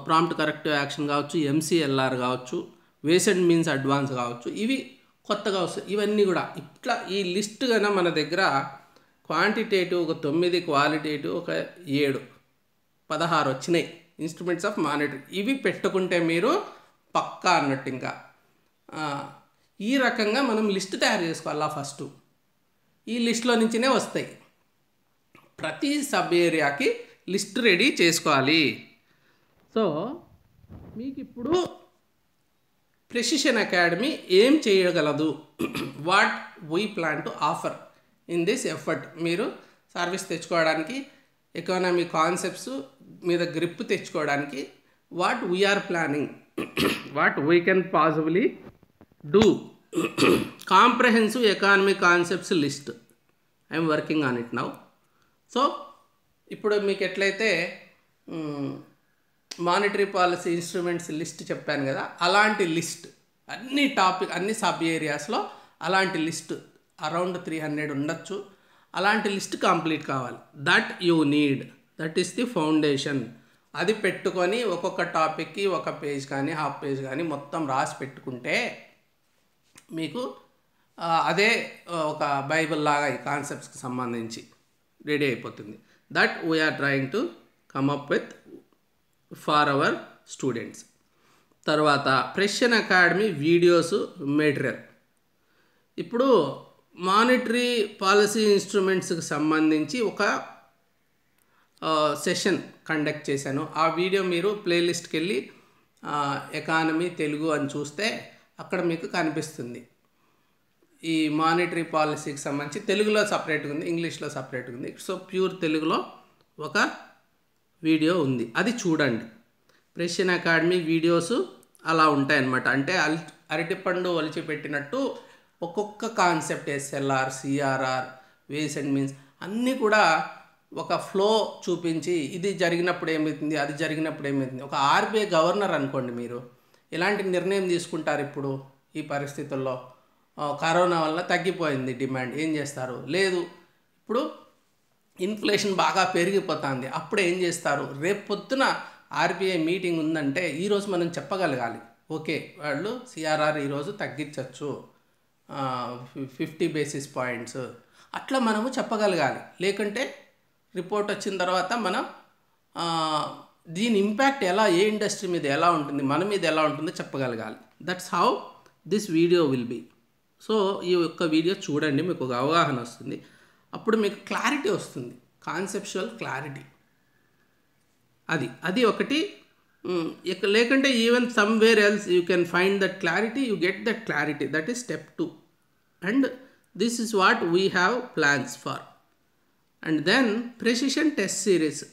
ప్రాంప్ట్ కరెక్టివ్ యాక్షన్ కావచ్చు, ఎంసీఎల్ఆర్ కావచ్చు, వేస్ అండ్ మీన్స్ అడ్వాన్స్ కావచ్చు, ఇవి కొత్తగా వస్తాయి. ఇవన్నీ కూడా ఇట్లా ఈ లిస్ట్ కన్నా మన దగ్గర క్వాంటిటేటివ్ ఒక 9, క్వాలిటేటివ్ ఒక 7, 16 వచ్చినాయి ఇన్స్ట్రుమెంట్స్ ఆఫ్ మానిటరీ. ఇవి పెట్టుకుంటే మీరు పక్కా అన్నట్టు. ఇంకా ఈ రకంగా మనం లిస్ట్ తయారు చేసుకోవాలా ఫస్ట్. ఈ లిస్ట్లో నుంచినే వస్తాయి. ప్రతి సబ్ ఏరియాకి లిస్ట్ రెడీ చేసుకోవాలి. సో మీకు ఇప్పుడు ప్రెసిషన్ అకాడమీ ఏం చేయగలదు, what we plan to offer in this effort. మీరు సర్వీస్ తెచ్చుకోవడానికి, ఎకానమీ కాన్సెప్ట్స్ మీద గ్రిప్ తెచ్చుకోవడానికి, what we're planning, what we can possibly do, comprehensive economy concepts list. I'm working on it now. So ఇప్పుడు మీకు ఎట్లయితే monetary policy instruments list చెప్పాను కదా, అలాంటి లిస్ట్ అన్ని సబ్ ఏరియాస్లో అలాంటి లిస్ట్ అరౌండ్ 300 ఉండొచ్చు. అలాంటి లిస్ట్ కంప్లీట్ కావాలి. That you need, that is the foundation. అది పెట్టుకొని ఒక్కొక్క టాపిక్కి ఒక పేజ్ కానీ హాఫ్ పేజ్ కానీ మొత్తం రాసి పెట్టుకుంటే మీకు అదే ఒక బైబిల్ లాగా ఈ కాన్సెప్ట్స్కి సంబంధించి రెడీ అయిపోతుంది. That we're trying to come up with for our students. తర్వాత ప్రెసిషన్ అకాడమీ వీడియోస్ మెటీరియల్. ఇప్పుడు మానిటరీ పాలసీ ఇన్స్ట్రుమెంట్స్కి సంబంధించి ఒక సెషన్ కండక్ట్ చేశాను. ఆ వీడియో మీరు ప్లేలిస్ట్కి వెళ్ళి ఎకానమీ తెలుగు అని చూస్తే అక్కడ మీకు కనిపిస్తుంది. ఈ మానిటరీ పాలసీకి సంబంధించి తెలుగులో సపరేట్గా ఉంది, ఇంగ్లీష్లో సపరేట్గా ఉంది. సో ప్యూర్ తెలుగులో ఒక వీడియో ఉంది, అది చూడండి. ప్రెసిషన్ అకాడమీ వీడియోస్ అలా ఉంటాయన్నమాట. అంటే అరటిపండు ఒలిచి పెట్టినట్టు ఒక్కొక్క concept, SLR, CRR, ways and means అన్నీ కూడా ఒక ఫ్లో చూపించి, ఇది జరిగినప్పుడు ఏమవుతుంది, అది జరిగినప్పుడు ఏమవుతుంది. ఒక ఆర్బీఐ గవర్నర్ అనుకోండి, మీరు ఎలాంటి నిర్ణయం తీసుకుంటారు ఇప్పుడు ఈ పరిస్థితుల్లో? కరోనా వల్ల తగ్గిపోయింది డిమాండ్, ఏం చేస్తారు? లేదు, ఇప్పుడు ఇన్ఫ్లేషన్ బాగా పెరిగిపోతుంది, అప్పుడు ఏం చేస్తారు? రేపు పొద్దున ఆర్బీఐ మీటింగ్ ఉందంటే ఈరోజు మనం చెప్పగలగాలి, ఓకే వాళ్ళు సిఆర్ఆర్ ఈరోజు తగ్గించవచ్చు 50 బేసిస్ పాయింట్స్, అట్లా మనము చెప్పగలగాలి. లేకుంటే రిపోర్ట్ వచ్చిన తర్వాత మనం దీని ఇంపాక్ట్ ఎలా, ఏ ఇండస్ట్రీ మీద ఎలా ఉంటుంది, మన మీద ఎలా ఉంటుందో చెప్పగలగాలి. That's how this video will be. So ఈ యొక్క వీడియో చూడండి, మీకు ఒక అవగాహన వస్తుంది. అప్పుడు మీకు క్లారిటీ వస్తుంది, కాన్సెప్చువల్ క్లారిటీ. అది ఒకటి. లేకంటే even somewhere else you can find that clarity, you get that clarity. That is step 2. And this is what we have plans for. And then precision test series.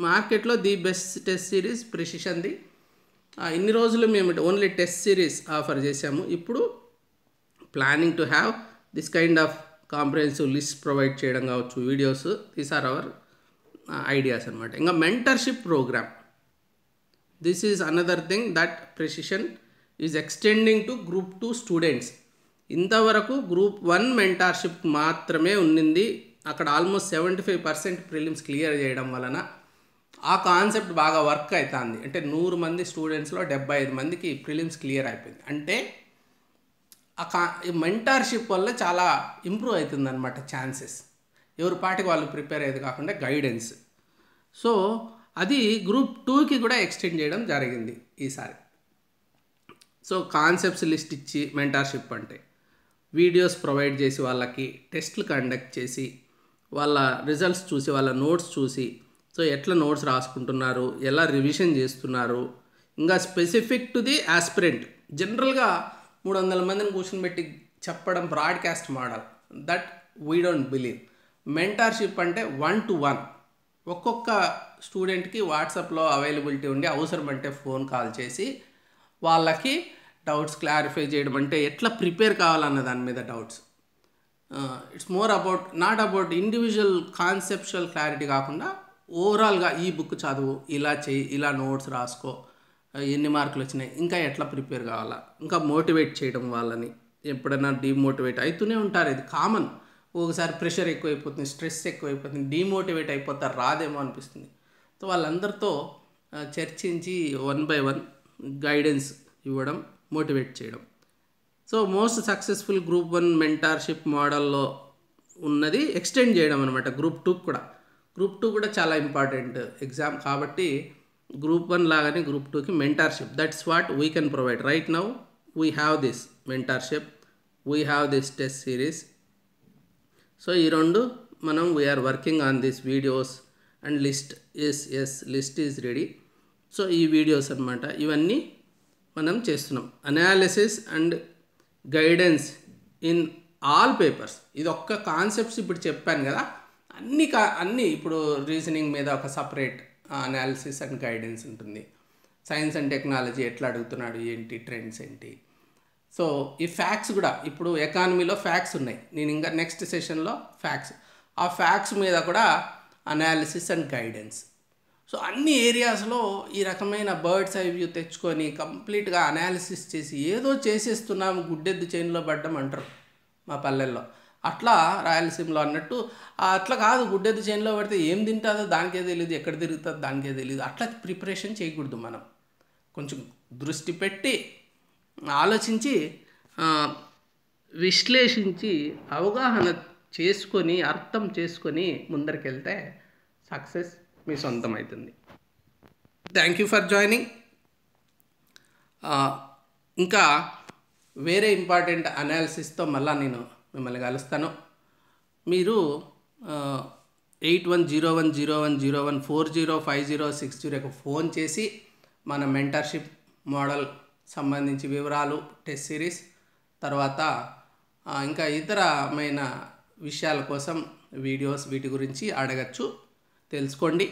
మార్కెట్లో the best test series ప్రెసిషన్ది. ఇన్ని రోజులు మేము only test series offer చేసాము. ఇప్పుడు planning to have this kind of comprehensive list provide చేయడం కావచ్చు, videos. These are our ideas అనమాట. ఇంకా mentorship program, this is another thing that precision is extending to group 2 students. ఇంతవరకు group 1 mentorship మాత్రమే ఉన్నింది. అక్కడ ఆల్మోస్ట్ 75% ప్రిలిమ్స్ క్లియర్ చేయడం వలన ఆ కాన్సెప్ట్ బాగా వర్క్ అవుతుంది. అంటే 100 మంది స్టూడెంట్స్లో 75 మందికి ప్రిలిమ్స్ క్లియర్ అయిపోయింది. అంటే మెంటార్షిప్ వల్ల చాలా ఇంప్రూవ్ అవుతుంది అనమాట ఛాన్సెస్. ఎవరి పాటికి వాళ్ళు ప్రిపేర్ అయ్యేది కాకుండా గైడెన్స్. సో అది గ్రూప్ 2కి కూడా ఎక్స్టెండ్ చేయడం జరిగింది ఈసారి. సో కాన్సెప్ట్స్ లిస్ట్ ఇచ్చి మెంటార్షిప్ అంటే వీడియోస్ ప్రొవైడ్ చేసి, వాళ్ళకి టెస్ట్లు కండక్ట్ చేసి, వాళ్ళ రిజల్ట్స్ చూసి, వాళ్ళ నోట్స్ చూసి, సో ఎట్లా నోట్స్ రాసుకుంటున్నారు, ఎలా రివిజన్ చేస్తున్నారు, ఇంకా స్పెసిఫిక్ టు ది ఆస్పిరెంట్. జనరల్గా 300 మందిని కూర్చొని చెప్పడం broadcast model, that we don't believe. Mentorship అంటే 1-to-1. ఒక్కొక్క స్టూడెంట్కి వాట్సాప్లో అవైలబిలిటీ ఉండి అవసరం అంటే ఫోన్ కాల్ చేసి వాళ్ళకి డౌట్స్ క్లారిఫై చేయడం, అంటే ఎట్లా ప్రిపేర్ కావాలన్న దాని మీద doubts. It's more about, not about individual conceptual clarity కాకుండా ఓవరాల్గా ఈ బుక్ చదువు, ఇలా చేయి, ఇలా నోట్స్ రాసుకో, ఎన్ని మార్కులు వచ్చినాయి, ఇంకా ఎట్లా ప్రిపేర్ కావాలా, ఇంకా మోటివేట్ చేయడం వాళ్ళని. ఎప్పుడైనా డీమోటివేట్ అవుతూనే ఉంటారు, ఇది కామన్. ఒకసారి ప్రెషర్ ఎక్కువైపోతుంది, స్ట్రెస్ ఎక్కువైపోతుంది, డీమోటివేట్ అయిపోతారు, రాదేమో అనిపిస్తుంది. సో వాళ్ళందరితో చర్చించి 1 by 1 గైడెన్స్ ఇవ్వడం, మోటివేట్ చేయడం. So most successful group 1 mentorship మోడల్లో ఉన్నది ఎక్స్టెండ్ చేయడం అనమాట గ్రూప్ 2 కూడా. గ్రూప్ 2 కూడా చాలా ఇంపార్టెంట్ ఎగ్జామ్ కాబట్టి గ్రూప్ 1 లాగానే గ్రూప్ 2కి mentorship, that's what we can provide. Right now we have this mentorship, we have this test series. So ఈ రెండు మనం we're working on this videos and list. Yes list is ready. So ఈ videos అనమాట, ఇవన్నీ మనం చేస్తున్నాం. Analysis and guidance in all papers. ఇది ఒక్క కాన్సెప్ట్స్ ఇప్పుడు చెప్పాను కదా, అన్నీ ఇప్పుడు రీజనింగ్ మీద ఒక సపరేట్ అనాలిసిస్ అండ్ గైడెన్స్ ఉంటుంది. సైన్స్ అండ్ టెక్నాలజీ ఎట్లా అడుగుతున్నాడు, ఏంటి ట్రెండ్స్ ఏంటి. సో ఈ ఫ్యాక్ట్స్ కూడా, ఇప్పుడు ఎకానమీలో ఫ్యాక్ట్స్ ఉన్నాయి, నేను ఇంకా నెక్స్ట్ సెషన్లో ఫ్యాక్ట్స్, ఆ ఫ్యాక్ట్స్ మీద కూడా అనాలిసిస్ అండ్ గైడెన్స్. సో అన్ని ఏరియాస్లో ఈ రకమైన బర్డ్స్ ఐ వ్యూ తెచ్చుకొని కంప్లీట్గా అనాలిసిస్ చేసి ఏదో చేసేస్తున్నాము, గుడ్డెద్దు చైన్లో పడ్డం అంటారు మా పల్లెల్లో. అట్లా రాయలసీమలో అన్నట్టు అట్లా కాదు, గుడ్డెద్దు చైన్లో పడితే ఏం తింటుందో దానికే తెలియదు, ఎక్కడ తిరుగుతుందో దానికే తెలియదు. అట్లా ప్రిపరేషన్ చేయకూడదు. మనం కొంచెం దృష్టి పెట్టి ఆలోచించి విశ్లేషించి అవగాహన చేసుకొని అర్థం చేసుకొని ముందరికెళ్తే సక్సెస్ మీ సొంతం అవుతుంది. Thank you for joining. ఇంకా వేరే ఇంపార్టెంట్ అనాలిసిస్తో మళ్ళీ నేను మిమ్మల్ని కలుస్తాను. మీరు 81010101405060కు ఫోన్ చేసి మన మెంటర్షిప్ మోడల్ సంబంధించి వివరాలు, టెస్ట్ సిరీస్, తర్వాత ఇంకా ఇతరమైన విషయాల కోసం వీడియోస్ వీటి గురించి అడగచ్చు, తెలుసుకోండి.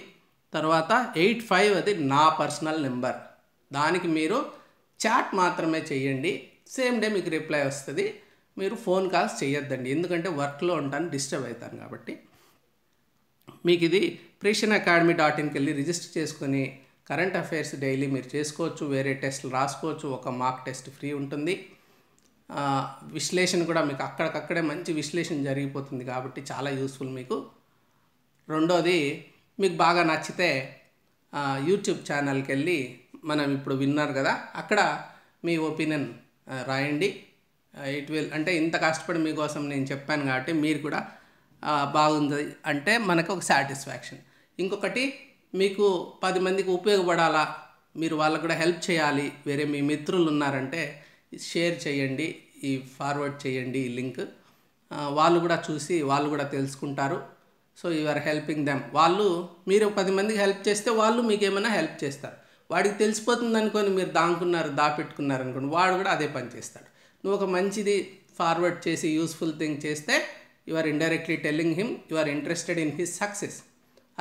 తర్వాత 85 అది నా పర్సనల్ నెంబర్, దానికి మీరు చాట్ మాత్రమే చేయండి, సేమ్ డే మీకు రిప్లై వస్తుంది. మీరు ఫోన్ కాల్స్ చేయొద్దండి, ఎందుకంటే వర్క్లో ఉంటాను, డిస్టర్బ్ అవుతాను. కాబట్టి మీకు ఇది precisionacademy.inకి వెళ్ళి రిజిస్టర్ చేసుకొని కరెంట్ అఫైర్స్ డైలీ మీరు చేసుకోవచ్చు, వేరే టెస్ట్లు రాసుకోవచ్చు, ఒక మాక్ టెస్ట్ ఫ్రీ ఉంటుంది. విశ్లేషణ కూడా మీకు అక్కడికక్కడే మంచి విశ్లేషణ జరిగిపోతుంది కాబట్టి చాలా యూస్ఫుల్ మీకు. రెండోది, మీకు బాగా నచ్చితే యూట్యూబ్ ఛానల్కి వెళ్ళి మనం ఇప్పుడు విన్నారు కదా, అక్కడ మీ ఒపీనియన్ రాయండి. ఇట్ విల్, అంటే ఇంత కష్టపడి మీకోసం నేను చెప్పాను కాబట్టి మీరు కూడా బాగుంది అంటే మనకు ఒక సాటిస్ఫాక్షన్. ఇంకొకటి, మీకు 10 మందికి ఉపయోగపడాలా, మీరు వాళ్ళకు కూడా హెల్ప్ చేయాలి, వేరే మీ మిత్రులు ఉన్నారంటే షేర్ చేయండి. ఈ ఫార్వర్డ్ చేయండి ఈ లింక్. వాళ్ళు కూడా చూసి వాళ్ళు కూడా తెలుసుకుంటారు. So you are helping them. మీరు 10 మందికి హెల్ప్ చేస్తే వాళ్ళు మీకు ఏమైనా హెల్ప్ చేస్తారు. వాడికి తెలిసిపోతుంది అనుకోని మీరు దాపెట్టుకున్నారు అనుకోండి, వాడు కూడా అదే పని చేస్తాడు. నువ్వు ఒక మంచిది ఫార్వర్డ్ చేసి యూస్ఫుల్ థింగ్ చేస్తే you are indirectly telling him you are interested in his success.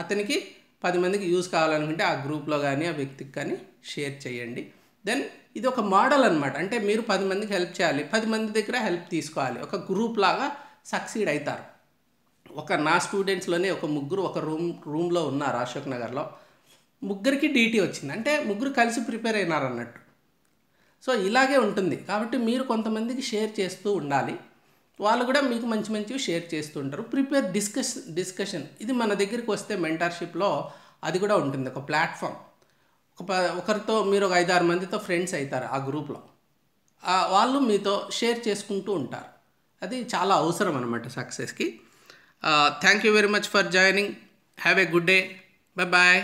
అతనికి 10 మందికి యూజ్ కావాలనుకుంటే ఆ గ్రూప్లో కానీ ఆ వ్యక్తికి కానీ షేర్ చేయండి. దెన్ ఇది ఒక మోడల్ అనమాట. అంటే మీరు 10 మందికి హెల్ప్ చేయాలి, 10 మంది దగ్గర హెల్ప్ తీసుకోవాలి, ఒక గ్రూప్ లాగా సక్సీడ్ అవుతారు. నా స్టూడెంట్స్లోనే ఒక ముగ్గురు ఒక రూమ్లో ఉన్నారు అశోక్ నగర్లో. ముగ్గురికి డీటీ వచ్చింది, అంటే ముగ్గురు కలిసి ప్రిపేర్ అయినారు అన్నట్టు. సో ఇలాగే ఉంటుంది. కాబట్టి మీరు కొంతమందికి షేర్ చేస్తూ ఉండాలి, వాళ్ళు కూడా మీకు మంచివి షేర్ చేస్తూ ఉంటారు. ప్రిపేర్ డిస్కషన్ ఇది మన దగ్గరికి వస్తే మెంటర్షిప్లో అది కూడా ఉంటుంది, ఒక ప్లాట్ఫామ్. ఒకరితో మీరు ఒక 5-6 మందితో ఫ్రెండ్స్ అవుతారు ఆ గ్రూప్లో, వాళ్ళు మీతో షేర్ చేసుకుంటూ ఉంటారు. అది చాలా అవసరం అనమాట సక్సెస్కి. Thank you very much for joining. Have a good day. Bye.